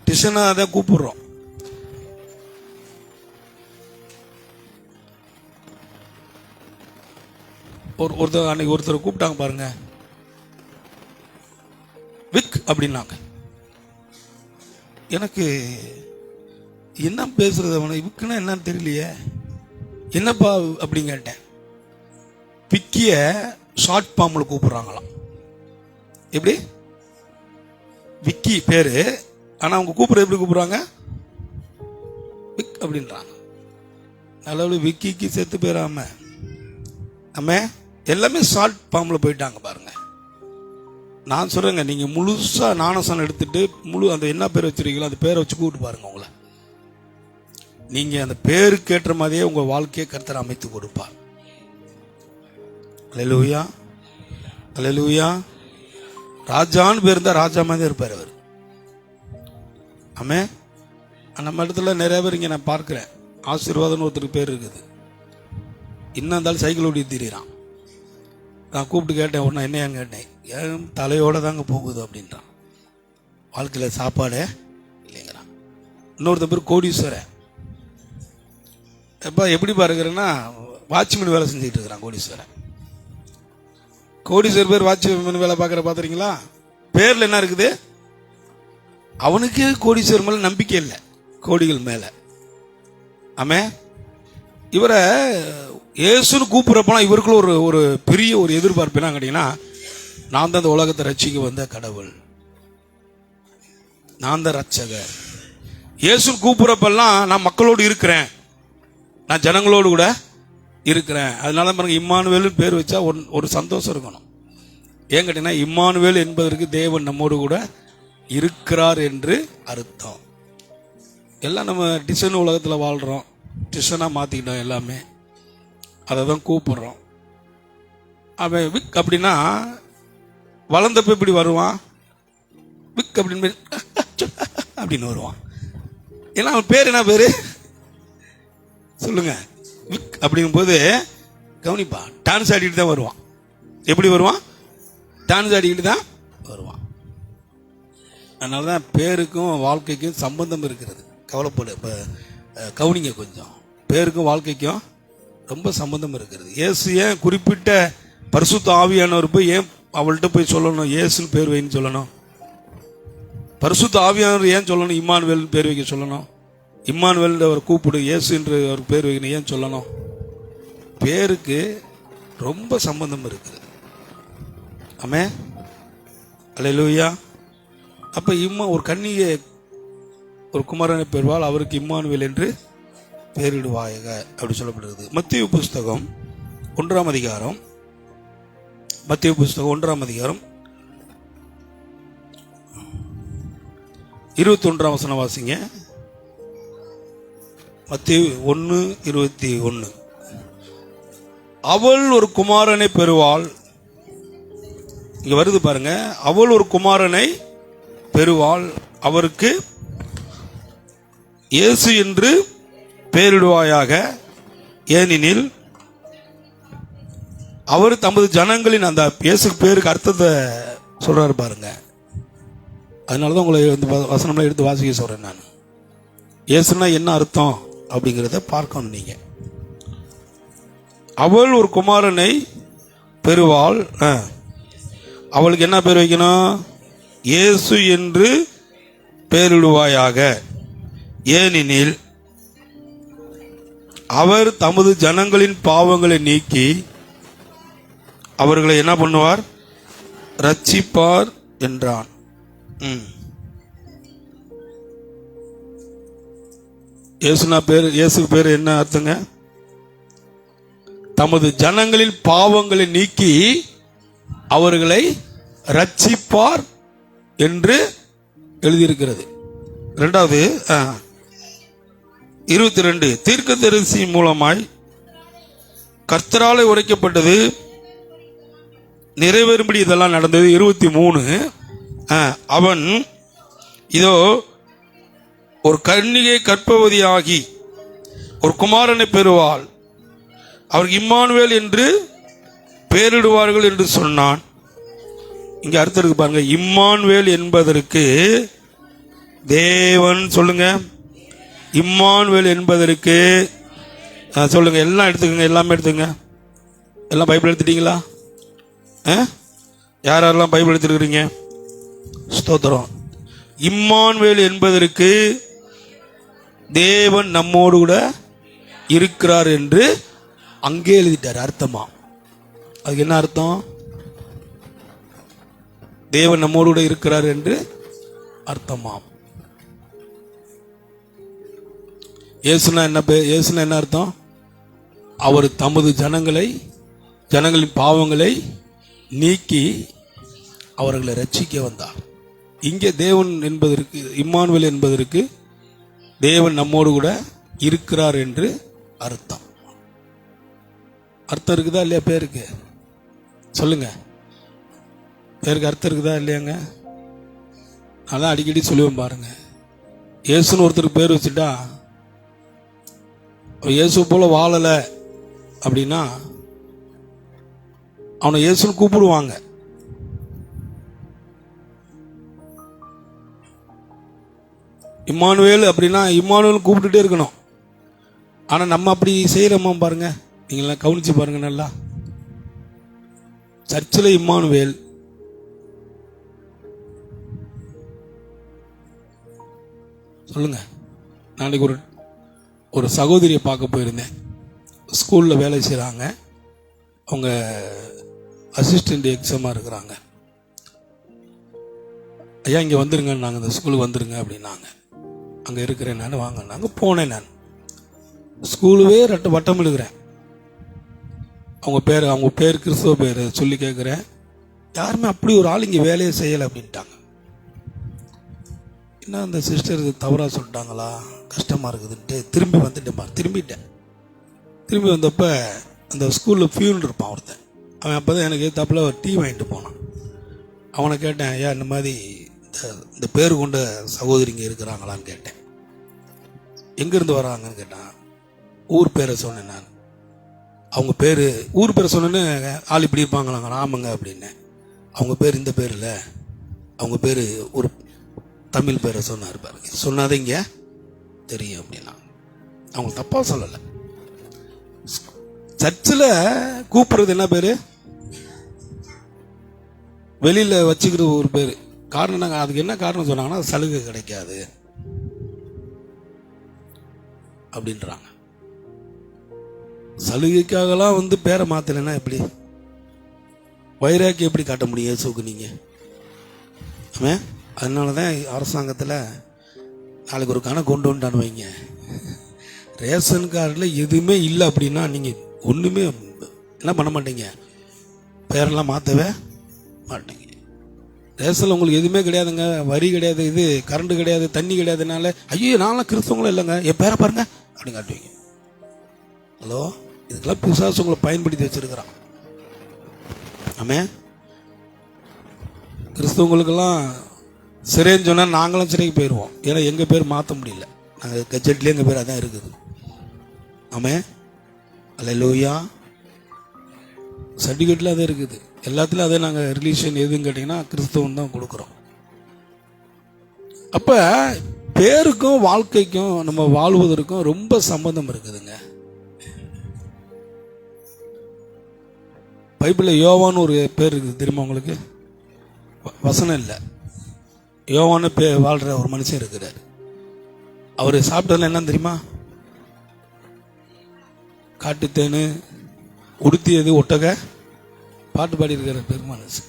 டிஷனாக தான் கூப்பிடுறோம். அன்னைக்கு ஒருத்தர் கூப்பிட்டாங்க பாருங்க, விக் அப்படின்னாங்க. எனக்கு என்ன பேசுறது, அவனை விக்குன்னா என்னன்னு தெரியலையே, என்னப்பா அப்படின்னு கேட்டேன். விக்கிய ஷார்ட் ஃபார்ம்ல கூப்பிடுறாங்களாம். எப்படி? விக்கி பேரு, ஆனா அவங்க கூப்பிடுறது எப்படி கூப்பிடுறாங்க? விக் அப்படின்றாங்க. நல்ல விக்கிக்கு செத்து போயிடாம நம்ம எல்லாமே ஷார்ட் ஃபார்ம்ல போயிட்டாங்க பாருங்க. நான் சொல்றேங்க, நீங்க முழுசா ஞானஸ்நானம் எடுத்துட்டு அந்த என்ன பேர் வச்சிருக்கீங்களோ அந்த பேரை வச்சு கூப்பிட்டு பாருங்க. உங்களை நீங்க அந்த பேருக்கு ஏற்ற மாதிரியே உங்க வாழ்க்கையை கர்த்தர் அமைத்து கொடுப்பார். அல்லேலூயா, அல்லேலூயா. ராஜான்னு பேர் இருந்தா ராஜா மாதிரி இருப்பார் அவர். ஆமே, நம்ம இடத்துல நிறைய பேர் இங்க நான் பார்க்கிறேன். ஆசீர்வாதம்னு ஒருத்தருக்கு பேர் இருக்குது. இன்னும் இருந்தாலும் சைக்கிள் ஓடி திரியிறான். நான் கூப்பிட்டு கேட்டேன், உடனே என்னையான்னு கேட்டேன். ஏன் தலையோட தாங்க போகுது அப்படின்றான். வாழ்க்கையில் சாப்பாடே இல்லைங்கிறான். இன்னொருத்த பேர் கோடீஸ்வரன். எப்போ எப்படி பாருக்கிறேன்னா வாட்ச்மேன் வேலை செஞ்சுட்டு இருக்கிறான் கோடீஸ்வரன். கோடீஸ்வரர் பேர் வாட்ச்மேன் வேலை பார்க்குற பார்த்துறீங்களா? பேரில் என்ன இருக்குது? அவனுக்கே கோடீஸ்வரர் மேலே நம்பிக்கை இல்லை. கோடிகள் மேல. ஆமே. இவரை இயேசுன்னு கூப்பிடுறப்பனா இவருக்குள்ள ஒரு ஒரு பெரிய ஒரு எதிர்பார்ப்பு என்ன கேட்டீங்கன்னா, நான் தான் இந்த உலகத்தை ரட்சிக்க வந்த கடவுள், நான் தான் ரட்சகர். இயேசுன்னு கூப்பிடுறப்பெல்லாம் நான் மக்களோடு இருக்கிறேன், நான் ஜனங்களோடு கூட இருக்கிறேன். அதனால பாருங்க, இம்மானுவேல் பேர் வச்சா ஒரு சந்தோஷம் இருக்கணும். ஏன் கேட்டீங்கன்னா, இம்மானுவேல் என்பதற்கு தேவன் நம்மோடு கூட இருக்கிறார் என்று அர்த்தம். எல்லாம் நம்ம டிசைன் உலகத்தில் வாழ்கிறோம், டிசைனாக மாற்றிக்கிட்டோம், எல்லாமே அதை தான் கூப்பிடுறோம். அவன் விக் அப்படின்னா வளர்ந்தப்ப இப்படி வருவான், விக் அப்படின்னு அப்படின்னு வருவான். ஏன்னா அவன் பேர் என்ன பேர் சொல்லுங்க, விக் அப்படிங்கும் போது கவனிப்பா, டான்ஸ் ஆடிட்டு தான் வருவான். எப்படி வருவான்? டான்ஸ் ஆடிக்கிட்டு தான் வருவான். அதனால தான் பேருக்கும் வாழ்க்கைக்கும் சம்பந்தம் இருக்கிறது. கவலைப்படு, இப்போ கவனிங்க கொஞ்சம். பேருக்கும் வாழ்க்கைக்கும் ரொம்ப சம்பந்தம் இருக்கிறது. இயேசு ஏன் குறிப்பிட்ட பரிசுத்த ஆவியானவர் போய் ஏன் அவள்கிட்ட போய் சொல்லணும் இயேசுன்னு பேர் வைன்னு சொல்லணும்? பரிசுத்த ஆவியானவர் ஏன் சொல்லணும் இம்மானுவேல் பேர் வைக்க சொல்லணும்? இம்மானுவேல் அவர் கூப்பிடு, இயேசு என்று அவர் பேர் வைக்கணும் ஏன் சொல்லணும்? பேருக்கு ரொம்ப சம்பந்தம் இருக்குது. ஆமே, அல்லேலூயா. அப்ப ஒரு கன்னிகை ஒரு குமாரனை பெறுவாள், அவருக்கு இம்மானுவேல் என்று பெயரிடுவாயாக அப்படி சொல்லப்படுகிறது. மத்தேயு புஸ்தகம் 1ஆம் அதிகாரம், மத்தேயு புஸ்தகம் 1ஆம் அதிகாரம் 21ஆம் வசனம் வாசிங்க. மத்தேயு 1:21. அவள் ஒரு குமாரனை பெறுவாள். இங்க வருது பாருங்க, அவள் ஒரு குமாரனை பெறுவாள், அவருக்கு இயேசு என்று பெயரிடுவாயாக, ஏனெனில் அவர் தமது ஜனங்களின், அந்த இயேசு பேருக்கு அர்த்தத்தை சொல்றாரு பாருங்க. அதனாலதான் உங்களை இந்த வசனம்லாம் எடுத்து வாசிக்க சொல்றேன் நான். இயேசுனா என்ன அர்த்தம் அப்படிங்கிறத பார்க்கணும் நீங்க. அவள் ஒரு குமாரனை பெறுவாள், அவளுக்கு என்ன பேர் வைக்கணும்? இயேசு என்று பெயரிடுவாயாக, ஏனெனில் அவர் தமது ஜனங்களின் பாவங்களை நீக்கி அவர்களை என்ன பண்ணுவார்? ரட்சிப்பார் என்றான். இயேசு பேர் என்ன அர்த்தங்க? தமது ஜனங்களின் பாவங்களை நீக்கி அவர்களை ரட்சிப்பார் என்று எழுதியிருக்கிறது. 2வது 22, தீர்க்கதரிசி மூலமாய் கர்த்தராலே உரைக்கப்பட்டது நிறைவேறும்படி இதெல்லாம் நடந்தது. 23, அவன் இதோ ஒரு கன்னிகை கர்ப்பவதியாகி ஒரு குமாரனை பெறுவாள், அவருக்கு இம்மானுவேல் என்று பெயரிடுவார்கள் என்று சொன்னான். இங்க அர்த்தம் இருக்கு பாருங்க. இம்மானுவேல் என்பதற்கு தேவன், சொல்லுங்க, இம்மானுவேல் என்பதற்கு சொல்லுங்க, எல்லாம் எடுத்துக்கங்க, எல்லாமே எடுத்துங்க. எல்லாம் பைபிள் எடுத்துட்டீங்களா? யார் யாரெல்லாம் பைபிள் எடுத்துருக்கிறீங்க? ஸ்தோத்திரம். இம்மானுவேல் என்பதற்கு தேவன் நம்மோடு கூட இருக்கிறார் என்று அங்கே எழுதிட்டார். அர்த்தமா? அதுக்கு என்ன அர்த்தம்? தேவன் நம்மோடு கூட இருக்கிறார் என்று அர்த்தமாம். இயேசுனா என்ன அர்த்தம்? அவர் தமது ஜனங்களின் பாவங்களை நீக்கி அவர்களை ரட்சிக்க வந்தார். இங்கே தேவன் என்பதற்கு, இம்மானுவேல் என்பதற்கு தேவன் நம்மோடு கூட இருக்கிறார் என்று அர்த்தம். அர்த்தம் இருக்குதா இல்லையா? பேருக்கு சொல்லுங்க, பேருக்கு அர்த்தம் இருக்குதா இல்லையாங்க? அதான் அடிக்கடி சொல்லுவேன் பாருங்க. இயேசுன்னு ஒருத்தருக்கு பேர் வச்சுட்டா, இயேசு போல வாழலை அப்படின்னா அவனை இயேசுன்னு கூப்பிடுவாங்க. இம்மானுவேல் அப்படின்னா இம்மானுவேல் கூப்பிட்டுட்டே இருக்கணும். ஆனா நம்ம அப்படி செய்யறோமா பாருங்க, நீங்களாம் கவனிச்சு பாருங்க நல்லா. சர்ச்சில் இம்மானுவேல், சொல்லுங்க, நாளைக்கு ஒரு சகோதரியை பார்க்க போயிருந்தேன். ஸ்கூலில் வேலை செய்கிறாங்க. அவங்க அசிஸ்டண்ட் எக்ஸாமாக இருக்கிறாங்க. ஐயா இங்கே வந்துருங்க, நாங்கள் இந்த ஸ்கூலுக்கு வந்துருங்க அப்படின்னாங்க. அங்கே இருக்கிறேன் நான், வாங்கினாங்க. போனேன். நான் ஸ்கூலுவே வட்டம் எழுதுகிறேன். அவங்க பேர் கிறிஸ்துவ பேர் சொல்லி கேட்குறேன். யாருமே அப்படி ஒரு ஆள் இங்கே வேலையை செய்யலை அப்படின்ட்டாங்க. என்ன அந்த சிஸ்டர் தவறாக சொல்லிட்டாங்களா, கஷ்டமாக இருக்குதுன்ட்டு திரும்பிட்டேன். திரும்பி வந்தப்போ அந்த ஸ்கூலில் பியூன் இருப்பான் ஒருத்தன். அவன் அப்போ தான் எனக்கு தப்பில் ஒரு டீ வாங்கிட்டு போனான். அவனை கேட்டேன், ஐயா இந்த மாதிரி இந்த பேர் கொண்ட சகோதரிங்க இருக்கிறாங்களான்னு கேட்டேன். எங்கேருந்து வராங்கன்னு கேட்டான். ஊர் பேரை சொன்னேன் நான். அவங்க பேர் ஊர் பேரை சொன்னேன்னு ஆள் இப்படி இருப்பாங்களாங்க. ஆமாங்க அப்படின்னேன். அவங்க பேர் இந்த பேர் இல்லை, அவங்க பேர் ஒரு தமிழ் பேரை சொன்னார் பாருங்க. சொன்னாதே இங்கே தெரியும் அப்படின்னா. அவங்க தப்பாக சொல்லலை. சர்ச்சில் கூப்பிடுறது என்ன பேர், வெளியில் வச்சுக்கிறது ஒரு பேர். காரணம் நாங்கள் அதுக்கு என்ன காரணம் சொன்னாங்கன்னா சலுகை கிடைக்காது அப்படின்றாங்க. சலுகைக்காகலாம் பேரை மாத்தலைன்னா எப்படி, வைராக்கி எப்படி காட்ட முடியும் இயேசுக்கு நீங்கள்? ஆமாம். அதனால தான் அரசாங்கத்தில் நாளைக்கு ஒரு கணக்கு கொண்டு வந்துட்டான்னு வைங்க. ரேஷன் கார்டில் எதுவுமே இல்லை அப்படின்னா நீங்கள் ஒன்றுமே என்ன பண்ண மாட்டீங்க, பேரெல்லாம் மாற்றவே மாட்டீங்க. ரேஷனில் உங்களுக்கு எதுவுமே கிடையாதுங்க, வரி கிடையாது, இது கரண்ட் கிடையாது, தண்ணி கிடையாதுனால ஐயோ நான்லாம் கிறிஸ்தவங்களும் இல்லைங்க என் பேரை பாருங்க அப்படின்னு காட்டுவீங்க. ஹலோ, இதுக்கெல்லாம் பிசாசு உங்களை பயன்படுத்தி வச்சிருக்கிறான். ஆமே. கிறிஸ்தவங்களுக்கெல்லாம் சிறைன்னு சொன்னால் நாங்களும் சிறைக்கு போயிடுவோம். ஏன்னா எங்கள் பேர் மாற்ற முடியல, நாங்கள் கஜெட்லேயே எங்கள் பேர் அதான் இருக்குது. ஆமே. அல்லேலூயா. சர்டிஃபிகேட்டில் அதே இருக்குது, எல்லாத்துலையும் அதே. நாங்கள் ரிலீஜன் எதுன்னு கேட்டிங்கன்னா கிறிஸ்தவம் தான் கொடுக்குறோம். அப்போ பேருக்கும் வாழ்க்கைக்கும் நம்ம வாழ்வதற்கும் ரொம்ப சம்பந்தம் இருக்குதுங்க. பைபிளில் யோவான்னு ஒரு பேர் இருக்குது தெரியுமா உங்களுக்கு? வசனம் இல்லை, யோவான்னு வாழ்கிற ஒரு மனுஷன் இருக்கிறார். அவர் சாப்பிட்டதில் என்ன தெரியுமா? காட்டுத்தேனு உடுத்தியது ஒட்டக பாட்டு பாடி இருக்கிற பெருமானசு.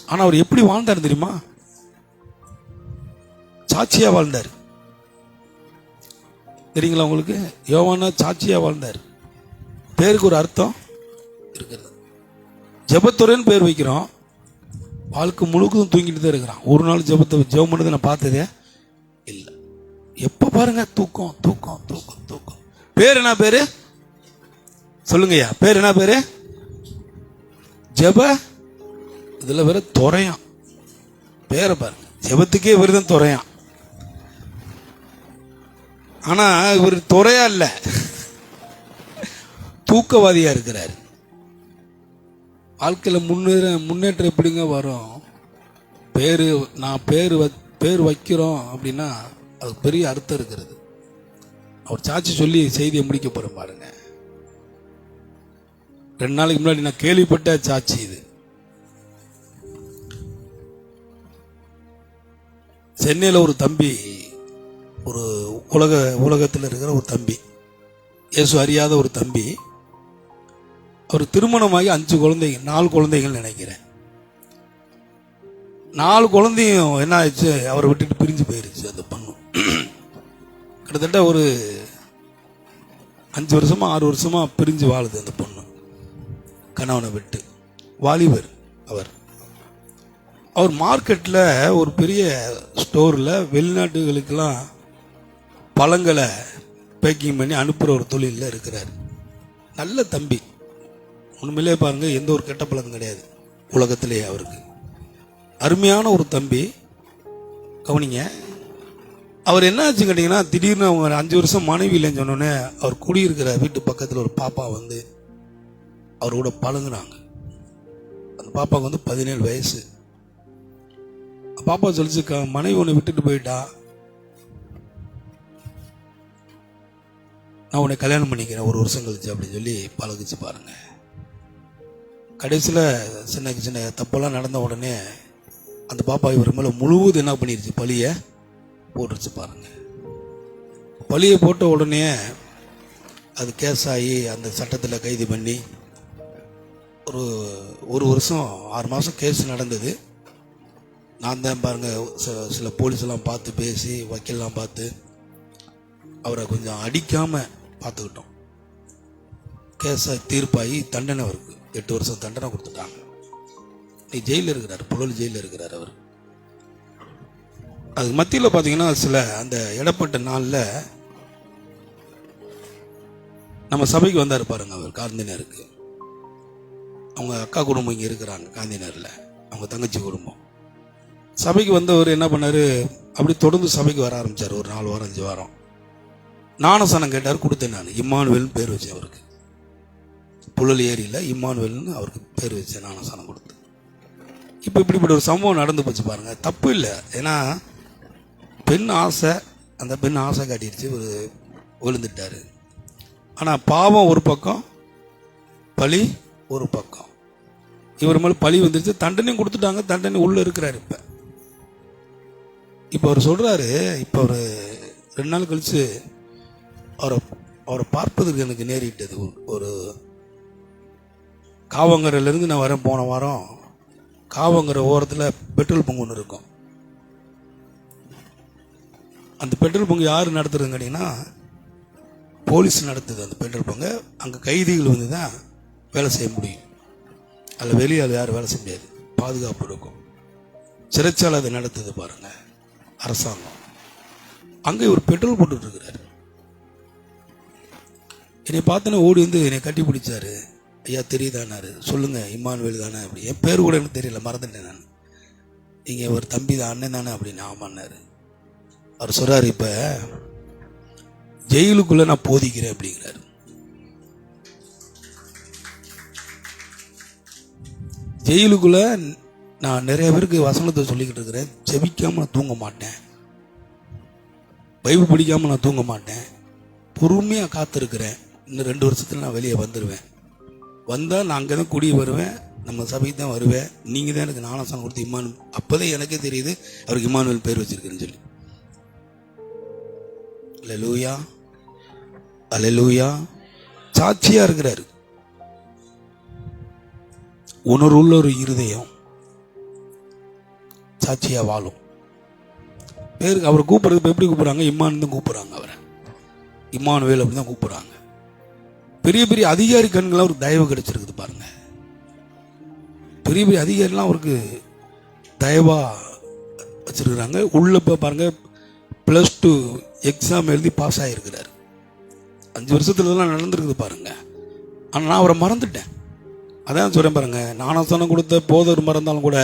ஆனா அவர் எப்படி வாழ்ந்தார் தெரியுமா? சாட்சியா வாழ்ந்தார். தெரியுங்களா உங்களுக்கு? யோவானா சாட்சியா வாழ்ந்தார். பேருக்கு ஒரு அர்த்தம் இருக்கிறது. ஜெபத்துறைன்னு பேர் வைக்கிறோம், வாழ்க்கை முழுக்கதும் தூங்கிட்டு தான் இருக்கிறான். ஒரு நாள் ஜெபம் பண்ணதை நான் பார்த்ததே இல்லை. எப்ப பாருங்க தூக்கம் தூக்கம் தூக்கம் தூக்கம். பேர் என்ன பேரு சொல்லுங்கய்யா? பேர் என்ன பேரு? ஜெப. இதுல வேற துறையான். பேரை பாருங்க, ஜெபத்துக்கே விருதம் துறையான். ஆனா இவர் துறையா இல்ல, தூக்கவாதியா இருக்கிறாரு. வாழ்க்கையில முன்னேற்றம் எப்படிங்க வரும்? நான் பேர் வைக்கிறோம் அப்படின்னா அது பெரிய அர்த்தம் இருக்கிறது. அவர் சாட்சி சொல்லி செய்தியை முடிக்க போறேன் பாருங்க. 2 நாளைக்கு முன்னாடி நான் கேள்விப்பட்ட சாட்சி இது. சென்னையில் ஒரு தம்பி, ஒரு உலகத்தில் இருக்கிற ஒரு தம்பி, இயேசு அறியாத ஒரு தம்பி. அவர் திருமணமாகி 5 குழந்தைங்க, 4 குழந்தைகள் நினைக்கிறேன். 4 குழந்தையும் என்ன ஆயிடுச்சு, அவரை விட்டுட்டு பிரிஞ்சு போயிருச்சு அந்த பொண்ணு. கிட்டத்தட்ட ஒரு 5 வருஷமா 6 வருஷமா பிரிஞ்சு வாழுது அந்த பொண்ணு கணவனை விட்டு. வாலிபர் அவர் மார்க்கெட்டில் ஒரு பெரிய ஸ்டோரில் வெளிநாட்டுகளுக்கெல்லாம் பழங்களை பேக்கிங் பண்ணி அனுப்புகிற ஒரு தொழிலில் இருக்கிறார். நல்ல தம்பி, உண்மையிலே பாருங்க, எந்த ஒரு கெட்ட பழக்கம் கிடையாது உலகத்திலேயே அவருக்கு. அருமையான ஒரு தம்பி. கவனிங்க, அவர் என்ன ஆச்சு கேட்டிங்கன்னா, திடீர்னு அவங்க 5 வருஷம் மனைவி இல்லைன்னு சொன்னோன்னே அவர் குடியிருக்கிற வீட்டு பக்கத்தில் ஒரு பாப்பா அவரோட பழகுனாங்க. அந்த பாப்பாவுக்கு 17 வயசு. பாப்பா சொல்லிச்சு, மனைவி உன்னை விட்டுட்டு போயிட்டா, நான் உன்னை கல்யாணம் பண்ணிக்கிறேன் 1 வருஷம் கழிச்சு அப்படின்னு சொல்லி பழகுச்சு பாருங்க. கடைசியில் சின்ன சின்ன தப்பெல்லாம் நடந்த உடனே அந்த பாப்பா இவர் மேலே முழுவதும் என்ன பண்ணிருச்சு, பழிய போட்டுருச்சு பாருங்க. பழியை போட்ட உடனே அது கேஸ் ஆகி அந்த சட்டத்தில் கைது பண்ணி ஒரு வருஷம் 6 மாதம் கேஸ் நடந்தது. நான் தான் பாருங்கள் சில போலீஸெல்லாம் பார்த்து பேசி வக்கீல்லாம் பார்த்து அவரை கொஞ்சம் அடிக்காமல் பார்த்துக்கிட்டோம். கேஸாக தீர்ப்பாகி தண்டனை அவருக்கு 8 வருஷம் தண்டனை கொடுத்துட்டாங்க. நீ ஜெயிலில் இருக்கிறார், புழல் ஜெயிலில் இருக்கிறார் அவர். அதுக்கு மத்தியில் பார்த்தீங்கன்னா சில அந்த இடப்பட்ட நாளில் நம்ம சபைக்கு வந்தார் பாருங்க. அவர் காந்தினருக்கு அவங்க அக்கா குடும்பம் இங்கே இருக்கிறாங்க காந்தினரில், அவங்க தங்கச்சி குடும்பம். சபைக்கு வந்தவர் என்ன பண்ணார், அப்படி தொடர்ந்து சபைக்கு வர ஆரம்பித்தார். ஒரு 4 வாரம் 5 வாரம் ஞானசனம் கேட்டார், கொடுத்தேன். நான் இம்மானுவேல்னு பேர் வச்சேன் அவருக்கு. புழல் ஏரியில் இம்மானுவேல்னு அவருக்கு பேர் வச்சேன், ஞானசனம் கொடுத்து. இப்போ இப்படிப்பட்ட ஒரு சம்பவம் நடந்து போச்சு பாருங்கள். தப்பு இல்லை, ஏன்னா பெண் ஆசை, அந்த பெண் ஆசை காட்டிடுச்சு, ஒரு விழுந்துட்டார். ஆனால் பாவம் ஒரு பக்கம், பழி ஒரு பக்கம். இவர் மேலே பழி வந்துருச்சு, தண்டனையும் கொடுத்துட்டாங்க, தண்டனை உள்ளே இருக்கிறார். இப்போ அவர் சொல்கிறாரு, இப்போ ஒரு 2 நாள் கழித்து அவரை பார்ப்பதற்கு எனக்கு நேரிட்டது. ஒரு காவங்கரையிலேருந்து நான் வரேன். போன வாரம் காவங்கரை ஓரத்தில் பெட்ரோல் பங்கு ஒன்று இருக்கும். அந்த பெட்ரோல் பங்கு யார் நடத்துறதுன்னு கேட்டிங்கன்னா போலீஸ் நடத்துது அந்த பெட்ரோல் பங்கு. அங்கே கைதிகள் வந்து தான் வேலை செய்ய முடியும், அதில் வெளியால் யாரும் வேலை செய்ய முடியாது, பாதுகாப்பு இருக்கும். சிறைச்சாலை அதை நடத்துது பாருங்க, அரசாங்கம். அங்கே ஒரு பெட்ரோல் போட்டுட்டு இருக்கிறாரு. என்னை பார்த்தோன்னே ஓடி வந்து என்னை கட்டி பிடிச்சாரு. ஐயா தெரியுதானாரு. சொல்லுங்க இம்மானுவேல் தானே அப்படி. என் பேர் கூட எனக்கு தெரியல, மறந்துட்டேன் நான். நீங்கள் ஒரு தம்பி தான், அண்ணன் தானே அப்படின்னு. ஆமான்னாரு. அவர் சொல்றாரு, இப்போ ஜெயிலுக்குள்ள நான் போதிக்கிறேன் அப்படிங்கிறாரு. ஜெயிலுக்குள்ள நான் நிறைய பேருக்கு வசனத்தை சொல்லிக்கிட்டு இருக்கிறேன். ஜெபிக்காம நான் தூங்க மாட்டேன், பைபிள் படிக்காம நான் தூங்க மாட்டேன், பொறுமையாக காத்திருக்கிறேன். இன்னும் 2 வருஷத்துல நான் வெளியே வந்துடுவேன். வந்தால் நான் அங்கே தான் குடி வருவேன், நம்ம சபைக்கு தான் வருவேன். நீங்கள் தான் எனக்கு ஞானசனம் கொடுத்து இம்மானுவேல். அப்போதான் எனக்கே தெரியுது அவருக்கு இம்மானுவேல் பேர் வச்சிருக்குன்னு சொல்லி. அல்லேலூயா, அல்லேலூயா. சாட்சியா இருக்கிறாரு. உணர்வுள்ள ஒரு இருதயம் சாட்சியா வாழும். பேருக்கு அவரை கூப்பிடுறது எப்படி கூப்பிடுறாங்க, இம்மானு தான் கூப்பிடுறாங்க. அவரை இம்மானுவேல் அப்படி தான் கூப்பிடுறாங்க. பெரிய பெரிய அதிகாரி கண்கள் அவருக்கு தயவு கிடைச்சிருக்குது பாருங்க. பெரிய பெரிய அதிகாரிலாம் அவருக்கு தயவா வச்சிருக்கிறாங்க. உள்ள பாருங்க, +2 எக்ஸாம் எழுதி பாஸ் ஆகிருக்கிறார். 5 வருஷத்துலலாம் நடந்திருக்குது பாருங்க. ஆனால் நான் அவரை மறந்துட்டேன். அதான் சொல்றேன் பாருங்க, ஞானசனம் கொடுத்த போதர் மறந்தாலும் கூட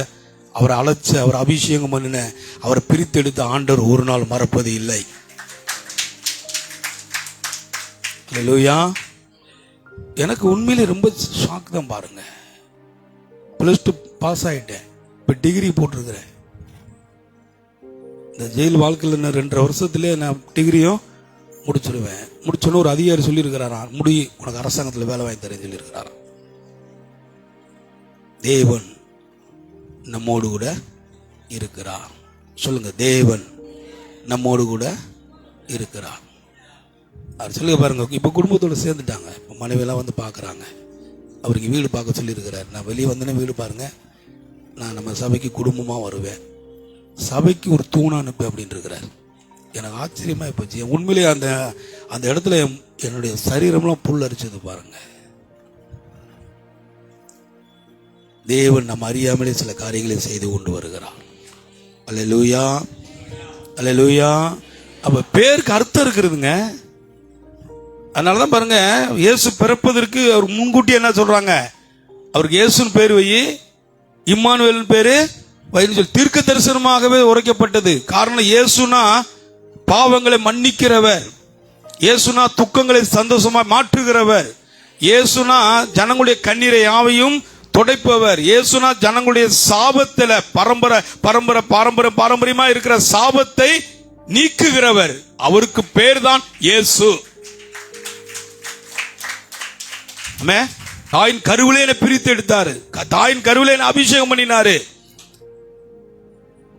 அவரை அழைச்சு அவர் அபிஷேகம் பண்ணின அவரை பிரித்தெடுத்த ஆண்டவர் ஒரு நாள் மறப்பது இல்லை. அல்லேலூயா. எனக்கு உண்மையிலே ரொம்ப ஷாக் தான் பாருங்க. +2 பாஸ் ஆகிட்டேன், இப்போ டிகிரி போட்டிருக்கிறேன். இந்த ஜெயில் வாழ்க்கையில் இன்னும் 2.5 வருஷத்துலேயே நான் டிகிரியும் முடிச்சிடுவேன். முடிச்சோன்னு ஒரு அதிகாரி சொல்லியிருக்கிறாராம், உனக்கு அரசாங்கத்தில் வேலை வாங்கி தரேன்னு சொல்லியிருக்கிறாராம். தேவன் நம்மோடு கூட இருக்கிறார். சொல்லுங்க, தேவன் நம்மோடு கூட இருக்கிறார். அவர் சொல்லுங்க பாருங்க. இப்போ குடும்பத்தோடு சேர்ந்துட்டாங்க. இப்போ மனைவியெல்லாம் வந்து பார்க்குறாங்க. அவருக்கு வீடு பார்க்க சொல்லியிருக்கிறார். நான் வெளியே வந்தேன்னா வீடு பாருங்க, நான் நம்ம சபைக்கு குடும்பமாக வருவேன், சபைக்கு ஒரு தூணா அனுப்பு அப்படின்னு இருக்கிறார். எனக்கு ஆச்சரியமா போச்சு. உண்மையிலேயே அந்த இடத்துல என்னுடைய சரீரம்லாம் புல் அரிச்சது பாருங்க. தேவன் நம்ம அறியாமலே சில காரியங்களை செய்து கொண்டு வருகிறார். அல்லேலூயா, அல்லேலூயா. அப்ப பேருக்கு அர்த்தம் இருக்கிறதுங்க. அதனாலதான் பாருங்க, இயேசு பிறப்பதற்கு அவர் முன்கூட்டி என்ன சொல்றாங்க, அவருக்கு இயேசுன்னு பேர் வை, இம்மானுவேல் பேரு வைன்னு சொல்லி தீர்க்க தரிசனமாகவே உரைக்கப்பட்டது. காரணம், இயேசுனா பாவங்களை மன்னிக்கிறவர், இயேசுனா துக்கங்களை சந்தோஷமா மாற்றுகிறவர், இயேசுனா ஜனங்களுடைய கண்ணீரை யாவையும் துடைப்பவர், இயேசுனா ஜனங்களுடைய சாபத்துல பாரம்பரியமா இருக்கிற சாபத்தை நீக்குகிறவர். அவருக்கு பேர் தான் இயேசு. தாயின் கருவிலே பிரித்து எடுத்தாரு, தாயின் கருவிலே அபிஷேகம் பண்ணினாரு.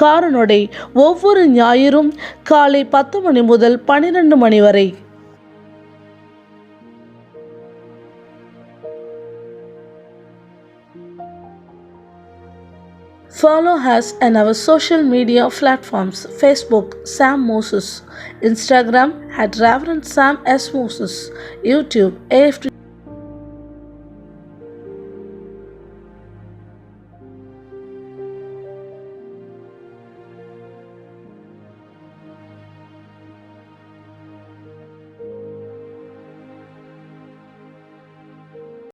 காரனொடை ஒவ்வொரு ஞாயிறும் காலை 10 மணி முதல் 12 மணி வரை. Follow us on our social media platforms: Facebook Sam Moses, Instagram @Reverend Sam S. Moses, YouTube AFT